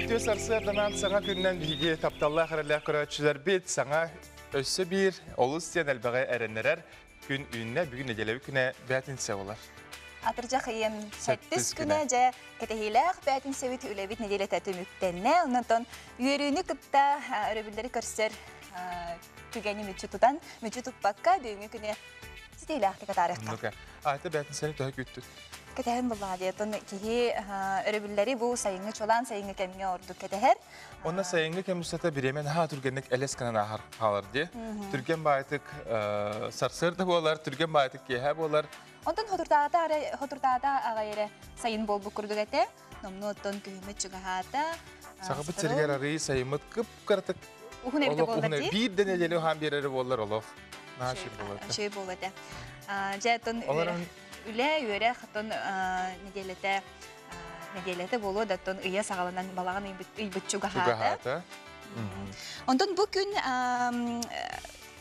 Ütüye sarsılardan sana günden bilgi taptallah kararlar kıraççılar bit sana össe bir olus diyen elbağa erenler gün ününe bugün necelevi güne bәтін sevolar. Atırca kıyım 8 güne ce ketehiler bәтін sevit ülevit necele tətümüktenne ondan yürüyünü kıtta örebilleri karşılar tügeni müçütudan müçütut bakka düğümü güne steyler tekatarıqta. Ayta bәтін seni daha güttük. Ketehin bullaha diyetun ki örebilleri bu sayıngı çolan sayıngı kemge ordu keteher. Onda sayıngı kemusata biremen ha Türkiye'nin eleskanın ahar halar diye. Türkiye'nin baytık sarsır da bolar, Türkiye'nin baytık gehe bolar. Ondan hodurdağda ağayere sayın bol bu kurduk ete. Nomnu otun kühümü çıgahata. Sağa bu çirger arayı sayımıt kıp karatık. Uhun evde bolda değil. Bir de neceli ham bir arı bollar olup. Naşir bolada. Şey bolada. Jatun üle yöre hatun nedelete bolu da ton iya sağlanan balağın iybit çıgahata. Ondan bugün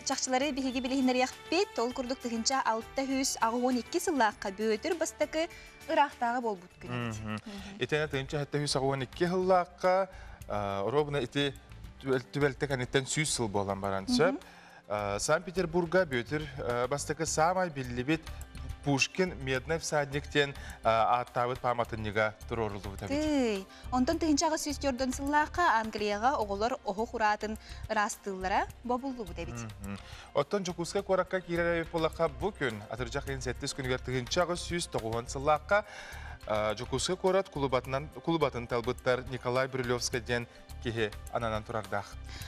çakçıları bihigi bilihinleri yakbet, ol kurduk tıkınca 612 sılaqqa böğütür bastakı Irak'tağı bol but günüydü. İtene tıkınca 612 sılaqqa, orabına iti tübeltek anitten 100 sıl bolan baran söp. Sankt Peterburg'a böğütür bastakı samay billi bit Pushkin Mednev Sadnik'ten attavut pamatınıga dururuldu tabii. Ondan tıkıncağı süs gördün sılaqqa Angliyaga oğullar oğu kuratın rastıllara babuldu bu tabii. Ottan Jokuska korakka kirere polaka bugün atırcak en 7 günüger tıkıncağı süs toğuan sılaqqa Jokuska korat kulubatın talbıttar Nikolay Brylovska'dan kihe ananan turardaq.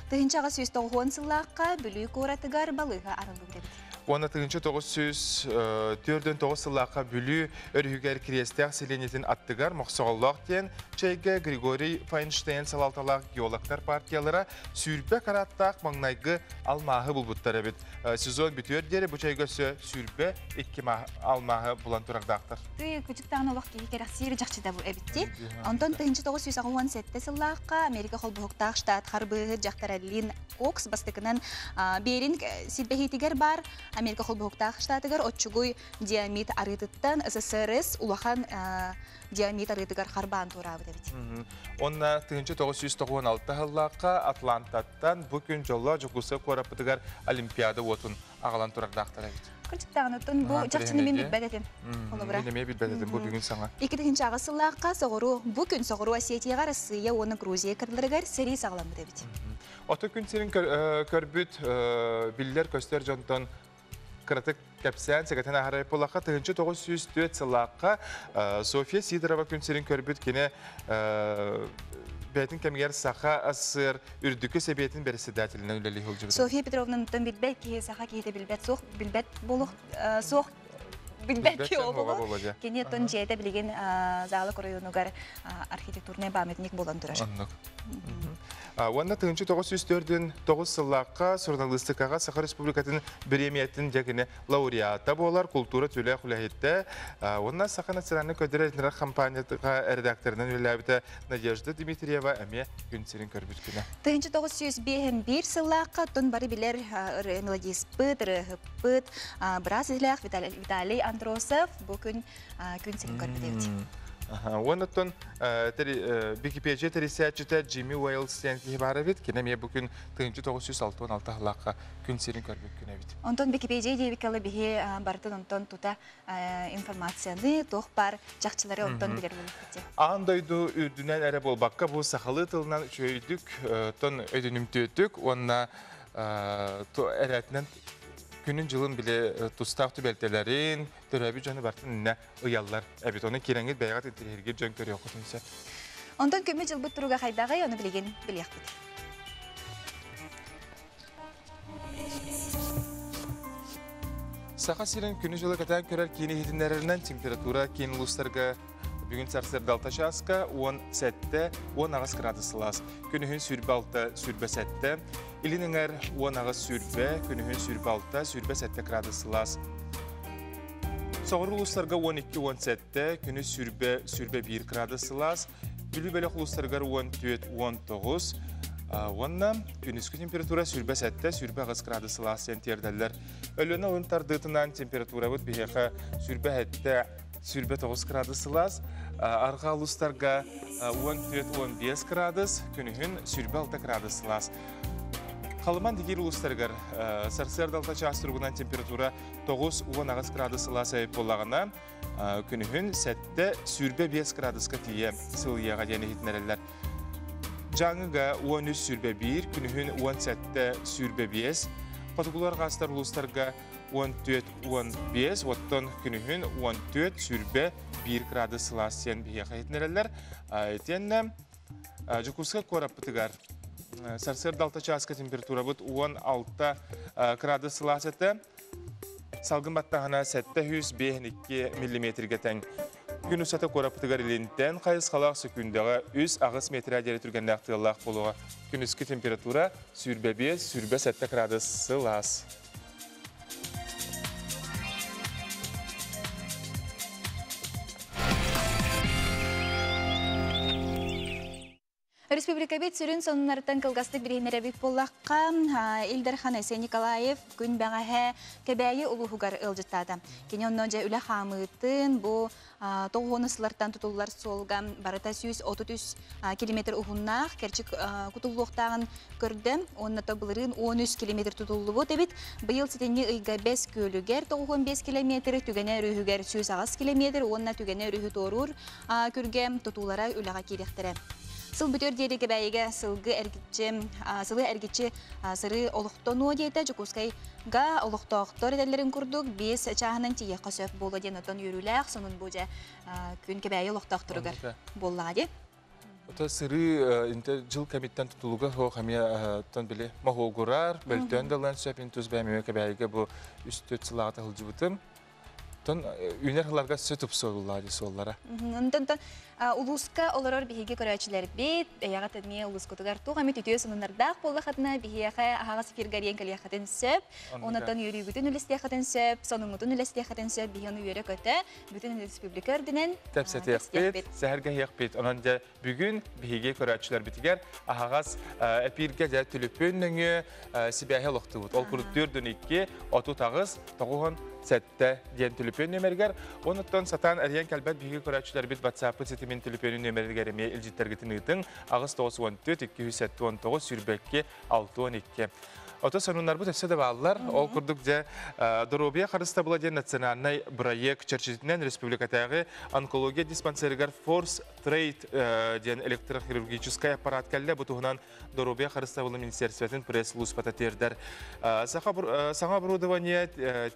Tıkıncağı süs toğuan sılaqqa bülü koratıgar balığı arıldı bu tabii. Ona tıkınca 904 sılaqqa bülü örühüger kirestaq seleniyetin attıgar moqsağallaq diyen çayga Grigori Feinstein salaltalaq geologlar partiyalara sürbe karattaq mağnaygı almahı bulbuttar ebit. Sezon bitiyor deri bu çayga sürbe iki almahı bulan turaqdaqtar. Küçükten olaq ki keraq siri jakçıda bu ebitti. Ondan tıkınca 917 sılaqqa Amerika kolbuqtaq ştat harbı jaktarallin Cox bastıkının berin silbehitiger bar Amerika kolbuqtaq ştatıgar otçuguy diamit arıtıttan SSRS ulahan diamit arıtıgar harban turabı debit. Onna tıkınca 996 hıllaqqa Atlanta'dan bugün jolla Jokuska korapıtıgar olimpiyada otun ağalan turaqdaqtar ebit. Küçükten otun bu jakçını min bitbedetin. Bilemeye bitbedetin bu bugün sana. İkinci ağasılaqqa soğuru bugün soğuru Osetiyaga Rossiya onu Gruziya kırılırgar seri sağlamı debit. Oto gün senin körbüt biller köster jonton kıratık kapsan sekatan aharay polaqqa tıkınca 904 sılaqqa Sofya Sidorova gün senin körbüt kine Beytin kemiger saha asır ürdükü sebiyetin berisi dətilindən üleli olacaq. Sofya Petrovna'nın bilbet ki saha kiyete bilbet soğuk bilbet boluq soğuk bilbet ki oğulu. Kene ton jeyde bilgin Zağlık rayonu arxitekturuna pametnik bolan durar. Anlık. Onda tıkınca 904'ün 9 sılaqqa jurnalistikaga Saha Respublikatın Bremiyatin jakine laureata bolar kultura tüle xulahitde. Onda Saha Nacionalny ködere kampaniyaga redaktorundan ülelabita Nadezhda Dmitrieva eme gün senin körbütküne. Tıkınca 901 sılaqqa ton bari biler melodispıt, rıhıpıt, Brazilyak Vitaliy Androsov bugün gün senin körbütküne. Ondan Wikipedia terisiyaçıda Jimmy Wales ibaret kine bugün tıkınca 916 hıllaqqa gün senin körbütküne bit. Ondan Wikipedia diye bikalı bihi barıtın ondan tuta informasyonu tohbar jakçıları ondan bilir bulukti. Andaydu ürdünen ere bolbakka bu sahalı tılından çöydük, ton ödünüm tüyüttük, onna eretinden günün yılın bile tustaq tübeltelerin, dörebi canı bartın ne ıyallar. Evet, onun kirengit beyagat enterhergir jön körü okutun ise. Ondan kömü jılbıt turuga haydağı onu bilegen bilyak bitir. Sağa sirin günü yılı katan körer kini hidinlerinden temperatura kini uluslarga bugün sarsır daltaşı aska 17'de 10 ağız graduslas. Günühün sürbe alta sürbe 7'de. İlininger 10 ağız sürbe, günühün sürbe alta sürbe 7 graduslas. Soğur uluslarga 12-17'de günü sürbe 1 graduslas. Bülü belek uluslarga 14-19. Ondan günüzgü temperatura sürbe 7'de sürbe ağız graduslas sentiyerdeller. Ölüne alın tardığından temperatura bud biheqa sürbe 7'de сүрбе 9 градус сылас, арға ұлыстарға 14-15 градус, күнігін сүрбе 6 градус сылас. Қалыман дегер ұлыстарғар сарсырдалта частырғынан температура 9-10 градус сылас айып болағына, күнігін сәтті сүрбе 5 градусқа тие сылияға дені хитнерелер. Жаңыға 13 сүрбе 1, күнігін 10 сәтті сүрбе 5, Патығылар ғастар ұлыстарға 14-15, оттон күнігін 14 сүрбе 1 градус сылас сен бейеға хитнерелер. Тенне жүкусқа корап бұтығар. Сарсырды 6 часқа температура бұд 16 градус сылас әті. Салғын баттағына 702 миллиметрге тәң. Күн ұсаты корап бұтығар елінтен қайыз қалақ сүкіндіға 3 ағыз метр әдері түргенді ақтығылақ болуға. Күн үскі температура сүрбе 5, сүрбе 7 градус сылас. Республика бет сүрін сонунарыттан кылгастык бірейнері бек боллаққа Илдархан Айсен Николаев күн бәғәхә кәбәйі ұлығығар ылжыттады. Кені оннан жа үлі қамытын бұл тоғынысылардан тұтылылар солған барыта 133 километр ұғыннақ кәрчік құтылуқтағын көрді. Онната бұлырын 13 километр тұтылы бұд әбет. Бұйыл сетенне ұйға 5 көлігер 95 километр, түгені рүйігер 100 километр, онна түгені рүйі торур көрге тұтулара үліға керектірі. Сыл бүтөр дейдегі бәйіге сылғы әргетчі сыры олықтону дейді жүкускайға олықтоқтор едерлерін күрдік 5 чағынан тие қосөп болу ден отын үйріләқ, сонын бұжа күнке бәйі олықтоқтырығыр боллады. Ота сыры жыл комиттен тұтылуға қамия біле мағоғырар, бәлтен далан сөпін түз бәймеме бәйіге бұл үсті сылағыта ғылжы бұтым. Үнер қыларға сөтіп соғылады соллара. Улуска оларар бихиге көрәчілер бет, яға тәдме улускутығар туға мет үтіе сынынардақ болақатына бихияға ағас фиргариян кәлияқатын сөп, онаттан үйрі бүтін үлістияқатын сөп, соның ұтын үлістияқатын сөп, бихияны үйрі көті, бүтін республика өрдінен тәпсәті яқпет, сәхәрге яқпет. Онанда бүгін бихиге көрәчілер бітігер ағас әпирге жә түліппен нөңі сібәхе лоқты бұд. Ол күріттер дөникке оту тағыз, тоғуған сәтті ден түліпен нөмергер. Онаттан сатан әриян кәлбәт бихиге көрәчілер бит WhatsApp сетімен түліпенін нөмергер еме үлжеттергетін ұйтың ағыз 914-279 сүрбәкке 612. Ота сонунар бұд әпсе де бағалар. Ол күрдік де Доробия қарыста бұла ден национальный проект чәрчетінен республикатағы онкология диспансерігер Force Trade ден электрохирургический аппарат кәлі бұтығынан Доробия қарыста бұла министерстветін пресс-лус пататердер. Саңа оборудование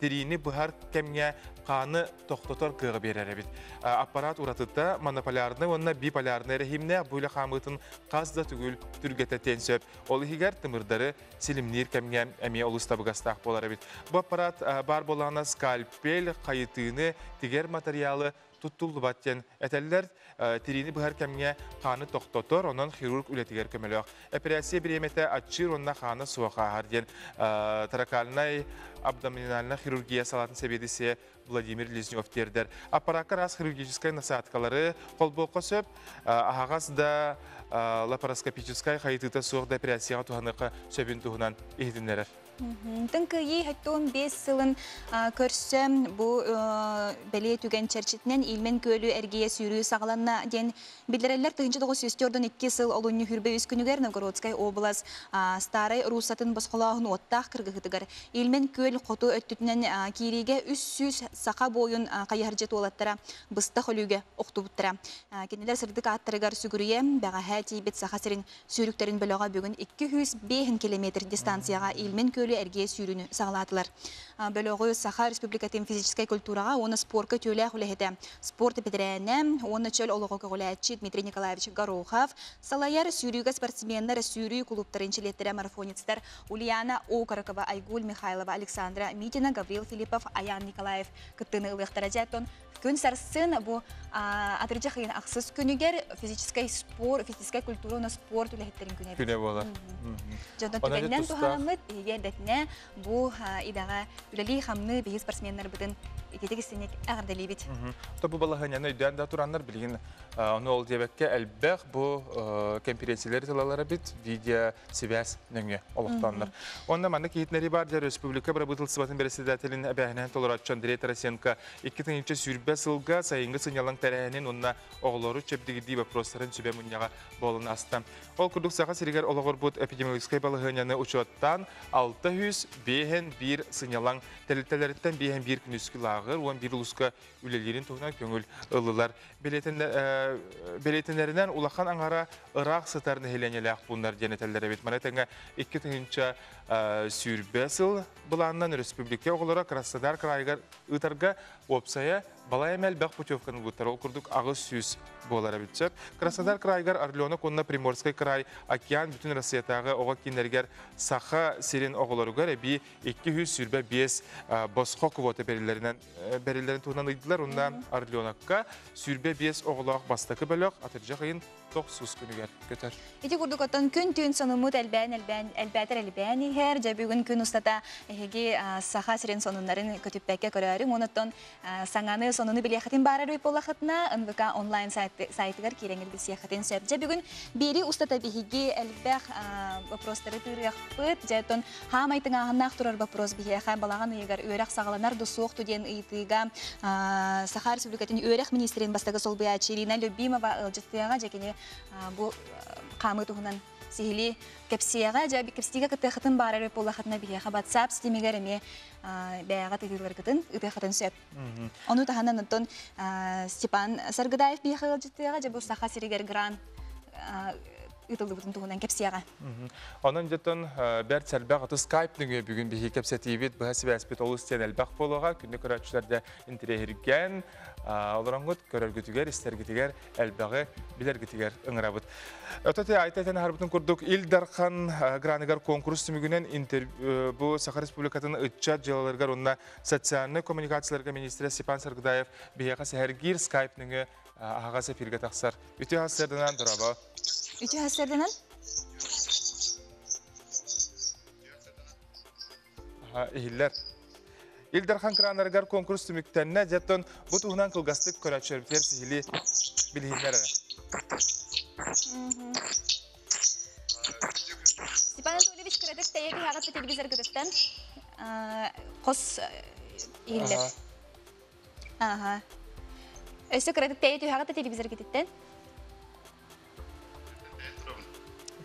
терейіні бұхар кәмге қаны тоқтотор кығы берер әбет. Аппарат ұратытта монополярны, онына биполярны рәхимне бұйлы қамытын қазда түгіл түргеті тенсөп. Ол егер тымырдары сілімнер кәмге әме олыста бұғастақ болар әбет. Бұл аппарат бар болағына скальпель, қайытыны, тегер материалы тұттылды баттен. Әтәлілер терейіні бұхар кәмге қаны тоқтотор, онын хирург үлетігер көмелі. Операция бір еметі атшыр, онына қаны суақа арден таракалынай абдоминальна хирургия салатын себедісе Владимир Лезнев тердер. Аппаратқа раз хирургическай насаткалары қолбоққа сөп, ағағаз да лапароскопическай қайытыта суақда операцияға туғаныққа сөбін туғынан ехдінлері. Тыңқы ей хаттуын 5 сылын көрсім бұл бәле түген чәрчетінен илмен көлі әргейе сүйрі сағаланна ден білдірелер 1902 сыл олуны хүрбе үз күнігер Новгородскай облас старай русатын басқалағын оттақ кіргіғытығар. Илмен көл қоту өттітінен кейреге 300 сақа бойын қайаржет олаттара бұстақ олуге оқты бұттыра. Кенелер сырдық аттырығар сүгіріе бәға әті бет сақасырын сүйріктерін бөліға бүгін 205 километр дистанцияға илмен көлі әрге сүйріні сағалатылар. Бөліғі Саха Республикатын физическай культураға оны спорtka төлі құләхеті. Спорты бедірәні, оны чөл олығы құләтші Дмитрий Николаевич Горохов, салайар сүйрігі спортсменлер сүйрі клубтарын челеттері марафонецтер Ульяна Окаракова, Айгуль Михайлова, Александра Митина, Гаврил Филиппов, Аян Николаев күттіні ұлықтара жәттон. Күн сарсын бұл атыржа қиын ақсыз күнігер физическай культура оны спорт үләхеттерін күне Күне болар. Жондан түбәннен тұханымыд, егер дәтіне бұл идаға үләлі қамны бейіз спортсменлер бұдын икетегистенек ағырдалибит. Tabu balahanyana ödüyen de turanlar bilgin onu ol diyebekke elbek bu konferansiyaları tılalara bit video sivas nöngü oluktanlar. Onda manna keyitleri var diye Respublika Brabıtıl Sıbatın Beresi Datel'in ebehinen toleratçan Direy Tarasenka 2 tınıçı sürbe sılga sayıngı sınyalan terehinin onunla oğulları çöpdigi diye prosların sübe münyağa bolun astam. Ol kurduk sağa siriger olağır bud epidemiologikay balahanyana uçuattan 600 behen bir sınyalan telitelerinden behen bir günüskü lağır 11 uluska ülelerin toğuna köngül ılılar. Beletinlerinden ulaqan anara Irak satarını helenelek bunlar jenetellere bitmana tenge 2 tınınça sürbe sıl bulandan Respublika olarak Krasnodar kraygar ıtarga opsaya balay emel bak putyovkanı gutar okurduk ağız süz bolara bitcep. Krasnodar kraygar Arlyona konna Primorskay kray Океан bütün Rossiyatağı oğa kinderger saha sirin oğularugar bir 200 sürbe 5 bosqa kvota berilerin tuğunan ıydılar. Onda Arlyonakka sürbe 5 oğulaq bastakı bölük atırcaq ayın 9 günü götür. İti kurduk otan gün tün sonumut elbәтер her jabügün gün ustada hegi saha sirin sonunların kötüpbekke körarım onotton sanganı sonunu bilyahatin barar bolaqatna NVK online saytıgar kirengil bilyahatin söp jabügün biri ustada bihigi elbək вопростары тырыqpıt jeton hamaytın ahannaq turar вопрос bihaqa balağan yegar örək sağlanar da soğuk tüden ıytıga Saha Respublikatın örək ministerin bastağı solbuya Çirina Löbimova ılcıttığa jekini bu qamı tuğunan sihili kepsiyaga jabi kepsiga kıtıqıtın barar bolaqatna bihaqa WhatsApp sistemiga reme бәяға тегілер кітін, үпеқытын сөп. Оны тағанан ұнтын Степан Саргыдаев бейқыл жеттіға, жабы ұстаға сирегер гран ұтылды бұтын тұғынан кепсияға. Онын жеттін бәрт сәлбәқ ұты скайп-нүге бүгін бейі кепсетейбет, бұғасы бәспет олы істен әлбәқ болуға, күнді көрәтшілерді интерегерген, олыраңғыт көрер күтігер, істер күтігер, әлбәғі білер күтігер ұңырабыт. Өтөте айтайтын харбытын күрдік, Илдархан граныгар конкурс түмігінен бұл Саха Республикатының үтчат жылаларғар онына социальны коммуникацияларға министрі Степан Саргыдаев бейеға сәхәргер скайп-нүге ағаға сәпирге тақсар. Үті хасырдынан тұрабы? Үті хасырдынан? Ихиллер. Илдархан гранаргар конкурс түміктенне жеттон бұл тұғынан қылғастық көрәтшербітер сихили білгендер. Степан Анатольевич кіредік тәйегі хағатты телевизор күдіктен қос ихиллер. Өсі кіредік тәйегі хағатты телевизор күдіктен?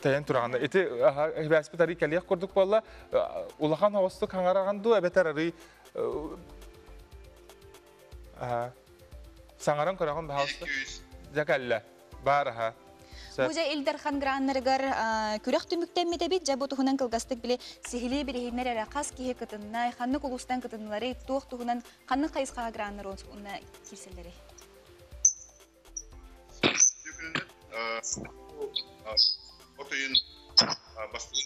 Тәйен тұрағында. Эти бәспет арый кәлек көрдік болла, улахан хауысты қаңарағанды әбәтер арый саңаран көраған бәхауысты? Жәкәлі, бар аға. Бұжа Илдархан граннарығар күрек түміктен метебет, жабы тұғынан қылғастық біле сихили бірегенлер әрі қас кейі кітіннай, қанны құлыстан кітінлары, туық тұғынан қанны қайысқаға граннар онына керселері. Отойын бастығы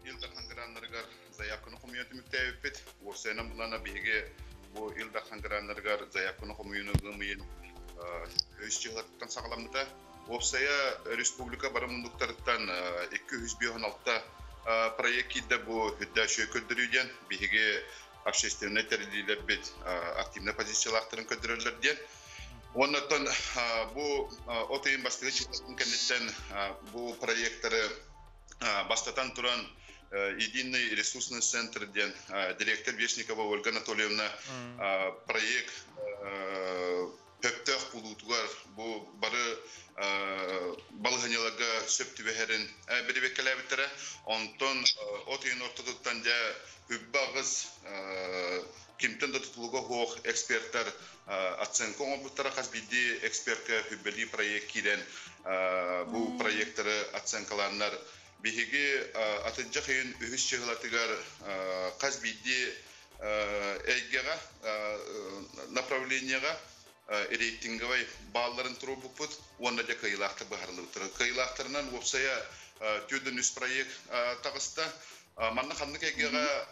Илдархан граннарығар заявканы қомүйеті мүктәйіппет. Орсайынан бұлана бейге бұл Илдархан граннарығар заявканы қомүйені ғымайын өз чығылаттан сағаламыда. Орсая республика барымындықтарыттан 216 проект кейді бұл хүдді шөй көддіруден бейге общественный тәрелейлер бет активный позициялақтарын көддірілерден. Оннан бұл отойын бастығы чығылаттың кәнеттен бұл проекттары бастатан тұран Единый ресурсный центрден директор Вешникова Ольга Анатольевна проект пөптөк булутугар бу бары балганяларга сөптүбехерин беребеккелебиттере онтон отойын ортодуктан жа үббагыз кимтен да тутулуга хоох эксперттер оценка оңбуттара казбиди экспертке хүббели проект кирен бу проекттары оценкаларнар биһиги атыджа хыйын үһүс чыгылатыгар казбиди эйгега направлениега рейтинговый балларын туру бупут онда да кыйлакты бахарлыктыр кыйлактарынан опсая төдөн үс проект тагыста манна ханнык эйгега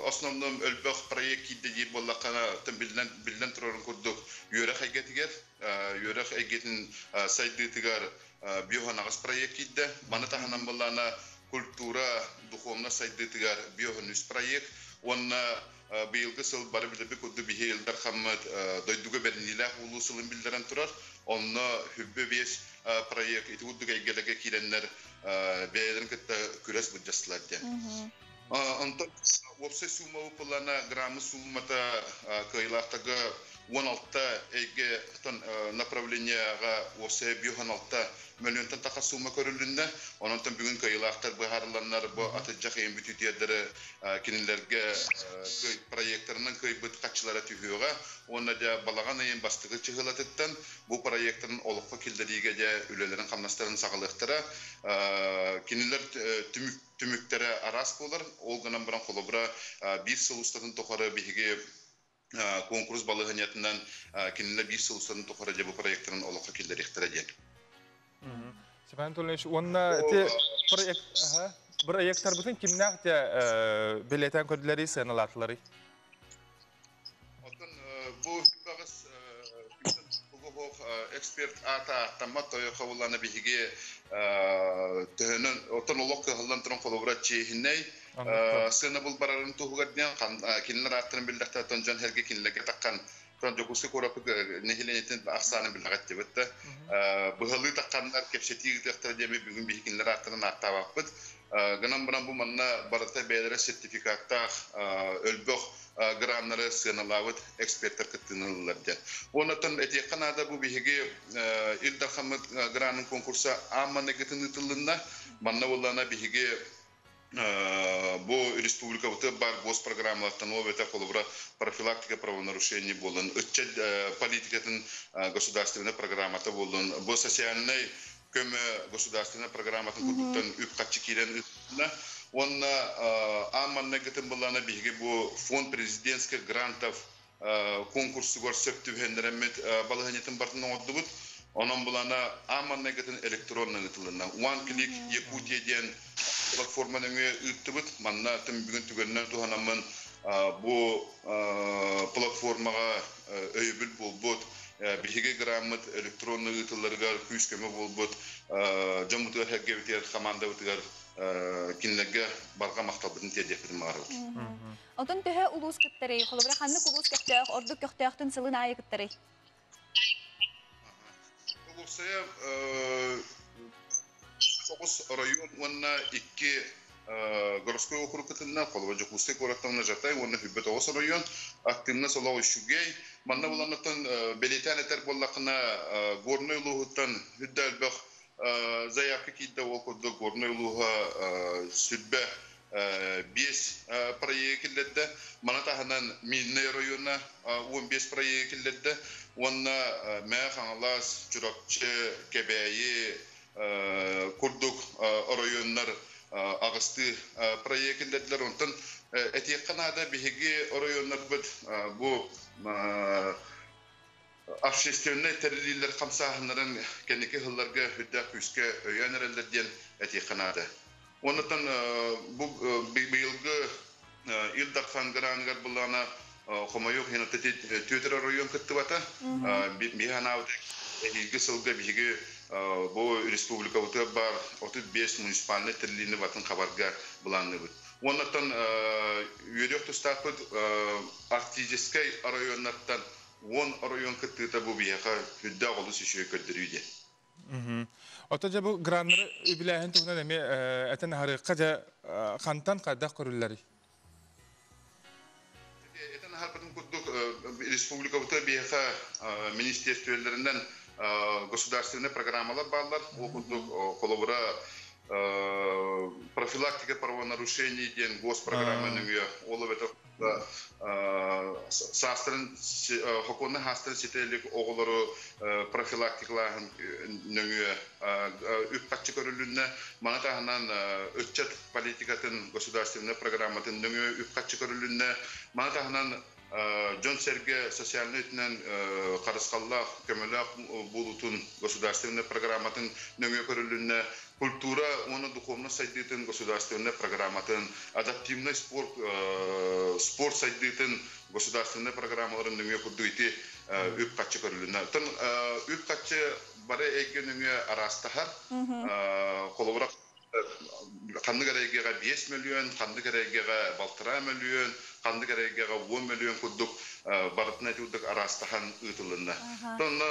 основном өлбөк проект кидди дип боллакана билден турурун курдук юрак эйгетин сайдытыгар биоханагыс проект кидди мана таханан боллана культура духовно сайдытыгар биохонус проект онна быйылгы сыл бары билеби кудду бихейлдар хаммат дойдуга бернилах улусулун билдерен турар онна хүббе беш проект ити удуга игелеге киреннер бейлерин кытта күрес буджаслар ден онтон вопсе сумма плана граммы суммата кыйлактагы 16 эге направлениега вопсе биохоналта миллионтан тақа сумма көрүлүндө онтон бүгүн кыйлактар бахарланнар бу атыжак эм бүтүтүдөрү кинилерге проекттарынын кыйбыт качылары түгөга онда да балаган эм бастыгы чыгылатыттан бу проекттын олукка килдериге же үлөлөрүн камнастарын сагалыктыра кинилер түмүктөрү арас болор ол гынан буран колобура бир сылустатын токары биге конкурс балыгынятынан кинилер бир сылустатын токары же бу проекттын олукка килдерихтер экен. Степан Анатольевич, онна те проекттар бүтүн кимнак те билетен көрдүлөрү сыналатлары. Отон бу багыс эксперт ата тамматой хавлана биге төнөн отон олок кылдан туран колобурат чехиней сына бул барарын тугаднян кинилер аттын билдактан тонжан херге кинилерге таккан Тон жокусы корапы нехиленетен аксаны билгат дебетте. Быгылы таккандар кепсетиги тактар деме бүгүн бихкинлер аттырын аттабаппыт. Гынан буран бу манна барата бейлере сертификатта өлбөк граннары сыналабыт эксперттер кыттынылар ден. Онотон этеканада бу бихиги Илдар Хамыт гранын конкурса амманы кытынытылында манна боллана бихиги бу республика бар госпрограммалардан обета колобра профилактика правонарушений болон өтче политикатын государственная программата болон бу социальный көмө государственная программатын курдуктан үпкатчы кирен он амманна гытын болана биге бу фонд президентских грантов конкурсу көрсөктү хендеремет балыгынетін бартын оңдубут онон булана амманна гытын электронный гытылына one click Якутия ден платформаның үттүбүт манна тым бүгүн түгөннөн туханамын бу платформага өйбүл болбут биге граммат электронный ытыларга күскөмө болбут жомутуга хэггебитер команда утугар кинлерге барга мактабытын тедепин маарып. Отон төһө улус кыттары, холобра ханны улус кыттак, орду көктөктүн сылын айы кыттары. Улусая Сокус район онна 2 городской округ кытынна колба жокусты городтан жатай онна хүббет Оғыз район активна соло ушугей манна буланатын белетанетер боллакына горной лугуттан хүддалбак заявка кийде окудо горной луга сүрбе 5 проектлерде манатаханан Мильный районна 15 проектлерде онна мэ хаңалас чуракчы кебейи курдук районнар агысты проектлердер онтон этеканада биги районнар бит бу общественный террилер камсахнарын кенеке хылларга хүддә күскә өянерлерден этеканада онтон бу быелгы Илдар Хангрангар булана хомойок хена тетер район кыттыбата биханавд гысылга биги бу республика бар 35 муниципальный терлини батын хабарга буланны бит. Оннан үйрөк тустапыт артистический районнардан 10 район кыттыта бу бияка хүддә голус ишөө көддөрүдө. Отожа бу граннары биләһен тугна деме этен харыкка жа хантан кадак көрүлләри. Этен харбатын кудук республика бияка министрликлеринен государственные программалар баллар, колобура профилактика правонарушений ден госпрограмманың олып это састрын хоконны хастрын сетелик оголору профилактикаларын нөңү үпкатчы көрүлүнө манатаханан өтчет политикатын государственный программатын нөңү үпкатчы көрүлүнө манатаханан Джон Серге социальный этнен карыскаллах көмөлак булутун государственный программатын нөңө көрүлүнө культура оны духовно сайдытын государственный программатын адаптивный спорт сайдытын государственный программаларын нөңө курдуйти үпкатчы көрүлүнө тон үпкатчы бары экенүңө арастахар колобурак Kandı gereğe 5 milyon, kandı gereğe 6 milyon, kandı gereğe 10 milyon kurduk baratına etiyorduk arastahan ıtılında. Sonra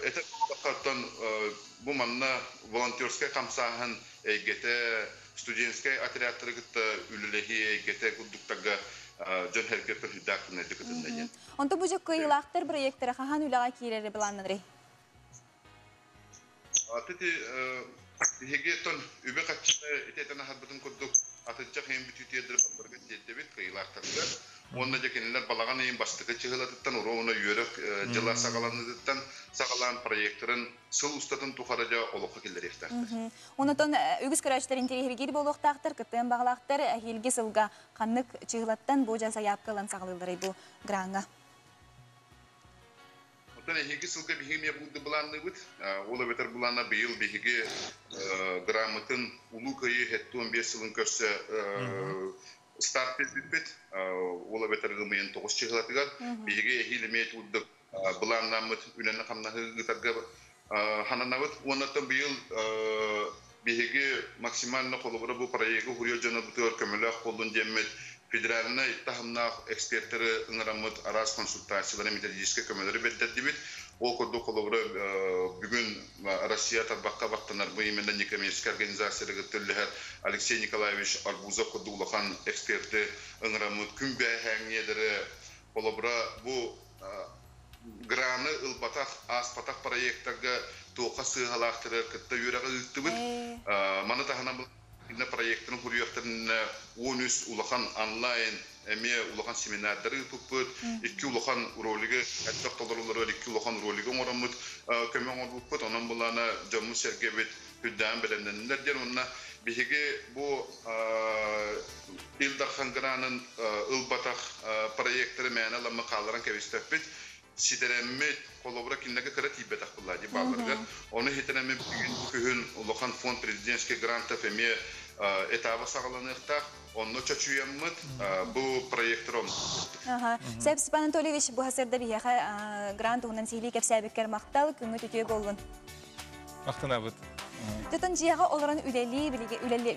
etek bakattan bu manna volonterske kamsahan gete studentske atriyatları gitti ülülehi gete kurduktaga John Helger'ın hüddakını edikatında. Onta bu jokku yılaqtır proyektleri kahan ülağa kileri bilanları. Ateti Higeton übe kaçta iteten harbatan kurduk atacak hem bütüyedir barga jetebit kıyılartırdı. Onda jekenler balagan en bastığı çıhılatıttan ona yörük jılar sağalanıdıttan sağalan proyektlerin sıl ustadın tuğaraca oluqa keller eftardır. Ondan ügüs kıraçların terihirgiri boluqtaqtır, kıtın bağlaqtır, hilgi sılga qanlık çıhılattan bu jasa yapqalan sağlılары bu granga. Ondan higi sılga bihim yapıldı bulandı bit. Ola beter bulanna bir yıl bihigi gramatın ulu kayı hettu 15 yılın körse start bit. Ola beter gımayın 9 çıhılatıgar. Bihigi ehilemeyet udduk bulanna bit. Ünenle kamna hıgıtarga hananavut. Ondan bir yıl bihigi maksimalna kolubura bu parayı huriyo canı bitiyor kömüle kolun cemmet. Federalna ittahamna ekspertleri ıngıramıt araz konsultasiyaları metodolojiske kömeleri beddedibit. O kodu kolubura bugün Rusya tabakka baktanar bu yemenden yıkamayısk organizasyonu götürülüher. Alexey Nikolaevich Arbuzov kodu ulakan eksperti ıngıramıt kümbe hengyeleri kolubura bu granı ılbatak aspatak proyektaga toqa sığalaktırır kıtta yüreğe ıttibit. Mana tahanam İnne proyektinin huriyatının 13 ulakan online emiye ulakan seminarları tutput, 2 ulakan rolüge, etçak dolarları 2 ulakan rolüge oramut, kömen oluput, onun bulana camı sergebet, hüdden bilendenler diyen onunla bihigi bu İldar Hangran'ın ılbatak proyektleri meyanalama kallaran kevistepit, Sideremme kolabora kinlege kara tibet akılladı bağlarga. Onu hitenemme bugün kühün ulakan fond prezidentske granta femiye etaba sağlanıqta. Onu çaçuyamıt bu proyektron. Sep Stefan Anatolievich bu hasırda bir grant unan sihli kefsebekler maktal küngü tütüye bolun. Maqtanabıt. Tutun ciyaga olaran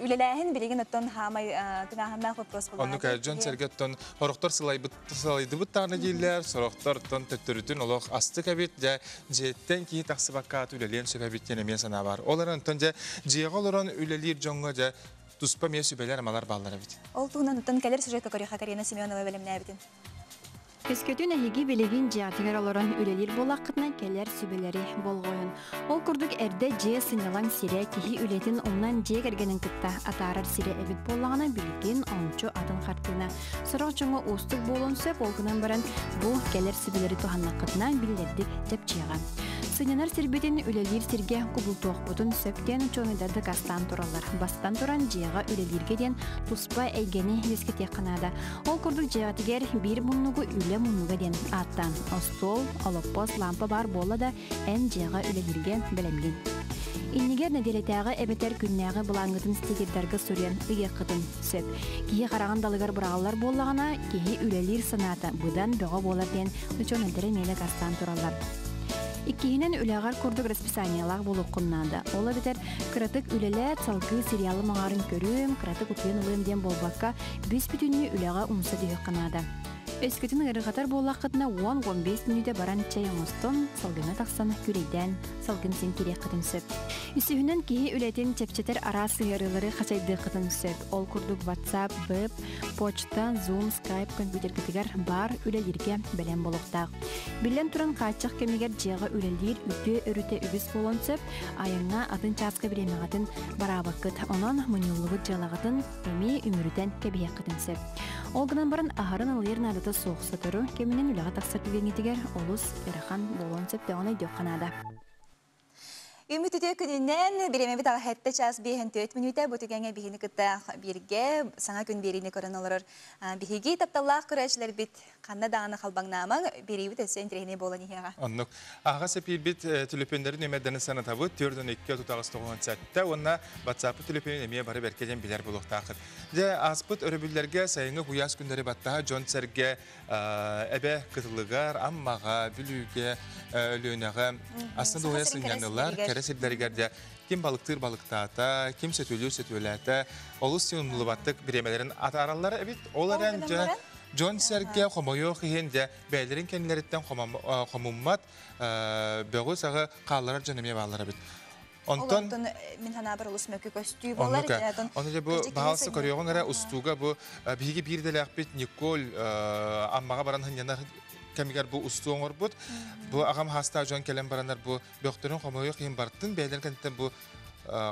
ülelehin bilgin tutun hamay tünahandan kopros bulan. Onu kayjon sergetton horoktor sılaydı bu tane diller, soroktor ton tötürütün olaq astı kabit ja jetten ki taksıbakkat üleleyen söbebit yenemen sana var. Olaran tonca ciyaga olaran ülelir jonga ja tuspa me sübeler amalar ballara bit. Oltuğundan tutun keler sürekli koruya Katerina Semyonova bölümüne bitin. Köskөтүн әһиги белегин жаатыгар олорон үлелир болаққытынан келер сүбелери болғойын. Ол курдук эрде же сынялан сире кихи үлетин оннан же кергенин кытта атаарар сире эбит боллағына билигин ончу атын хартына. Сырық жоңа устук болон сөп олгынан баран бу келер сүбелери туханнаққытынан биллердик деп чыйган. Сынянар сирбетин үлелир сирге кубултуақпутун сөптен чоңыдарды кастан туралар. Бастан туран жега үлелирге ден туспа эйгени лескете канада. Ол курдук жеатыгер бир муннугу үле муннуга ден аттан. Остол, олоппос, лампа бар болла да эн жега үлелирге белемген. Иннигер неделетәгы эбетер күннәгы булаңгытын стигердәргә сүрен ыгыкытын сөп. Кие караган далыгар буралар боллагана, кие үлелир сыната будан бөгө болар ден үчөн эдере меле кастан туралар. Иккиһинен үләгәр курдук расписаниялар булып куннанда. Ола битер кратык үлеле салгы сериалы маңарын көрүм, кратык утуен улым ден болбакка бүс бүтүннү үләгә умса дие канада. Өскөтүн ырыгатар боллақытына 10-15 минуте баран чайыңыстон салгына тақсаны күрейден салгын сен керек қытын сөп. Үсігінен кейі үлетін чепчетер ара сығырылары қасайды қытын сөп. Ол күрдік WhatsApp, Web, почта, Zoom, Skype, компьютер кітігер бар үлелерге бәлем болуқтақ. Білен тұрын қачық кемегер жеға үлелер үті үбіс болон сөп, айыңа атын часқа біремеғатын барабақыт, онан мұнылығы жалағатын әме үмірден кәбие қытын сөп. Олғынан баран ағарын алыр нарыты соғысы тұру, кемінен үліға тақсыр түгенетігер олыс әріқан болуын сөп дәуаны дөк қанады. Үміт үтө күнінен біремеби тағы хәтті час 5-4 минута бұтыгәңе бігіні күтті бірге саңа күн беріне көрін олар. Бігі тапталлақ көрәшілер біт қанна дағаны қалбаңнамаң берейбіт өсі интерегіне болан ехеға. Оннық. Аға сәпей біт түліпендерін өмәддені санатабы 4-2 тұтағыз 9 сәтті, онна WhatsApp түліпенін әмее бары бәркеден білер болуқ тақыр. Де аспыт өрібілдерге сайыңы хуяс күндері баттаға жон сәрге әбе қытылығар, аммаға, бүліге, өліөнеға, аслында оя сыңянылар, кәресілдергерде kim balıktır balıktata, kim sötülür sötülete, olus siyonulu battık biremelerin ataralları, evet, olaran John Serge komoyo hinde beylerin kendilerinden komummat beğu sağı kallara canımya bağlara bit. Ondan min hanabar olus mökü köstüğü bolar eden. Onu bu bahalsı koruyorsun ara ustuga bu bir de lakbit Nikol ammaga baran hınyanar kemigar bu ustuğun orbut. Bu ağam hasta John kelen baranlar bu doktorun komoyo him barttın beylerin kendinden bu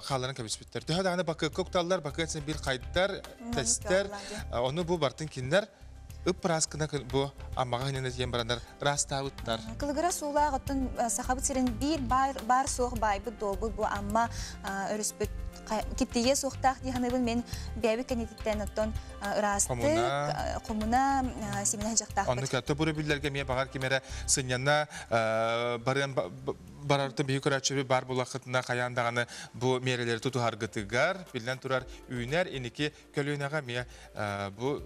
kalların kabisbitler. Daha da hani bakı koktallar bakı etsin bir kayıtlar testler onu bu barttın kinler Ippraskına bu ammaga hınyanar yem baranlar rastavutlar. Kılgıra suğla gıttın sahabı sirin bir bar soğuk baybı dolbu bu amma örüspüt kittiye soğuktaq dihanıbın men beybi kanetitten otton rastık komuna semine hacaqtaq. Onu katta buru billerge miye bağar kimere sınyanna barartın büyük öğretçi bar bulaqıtına kayandağını bu mereleri tutu hargıtıgar bilden turar üner eniki kölüğünağa miye bu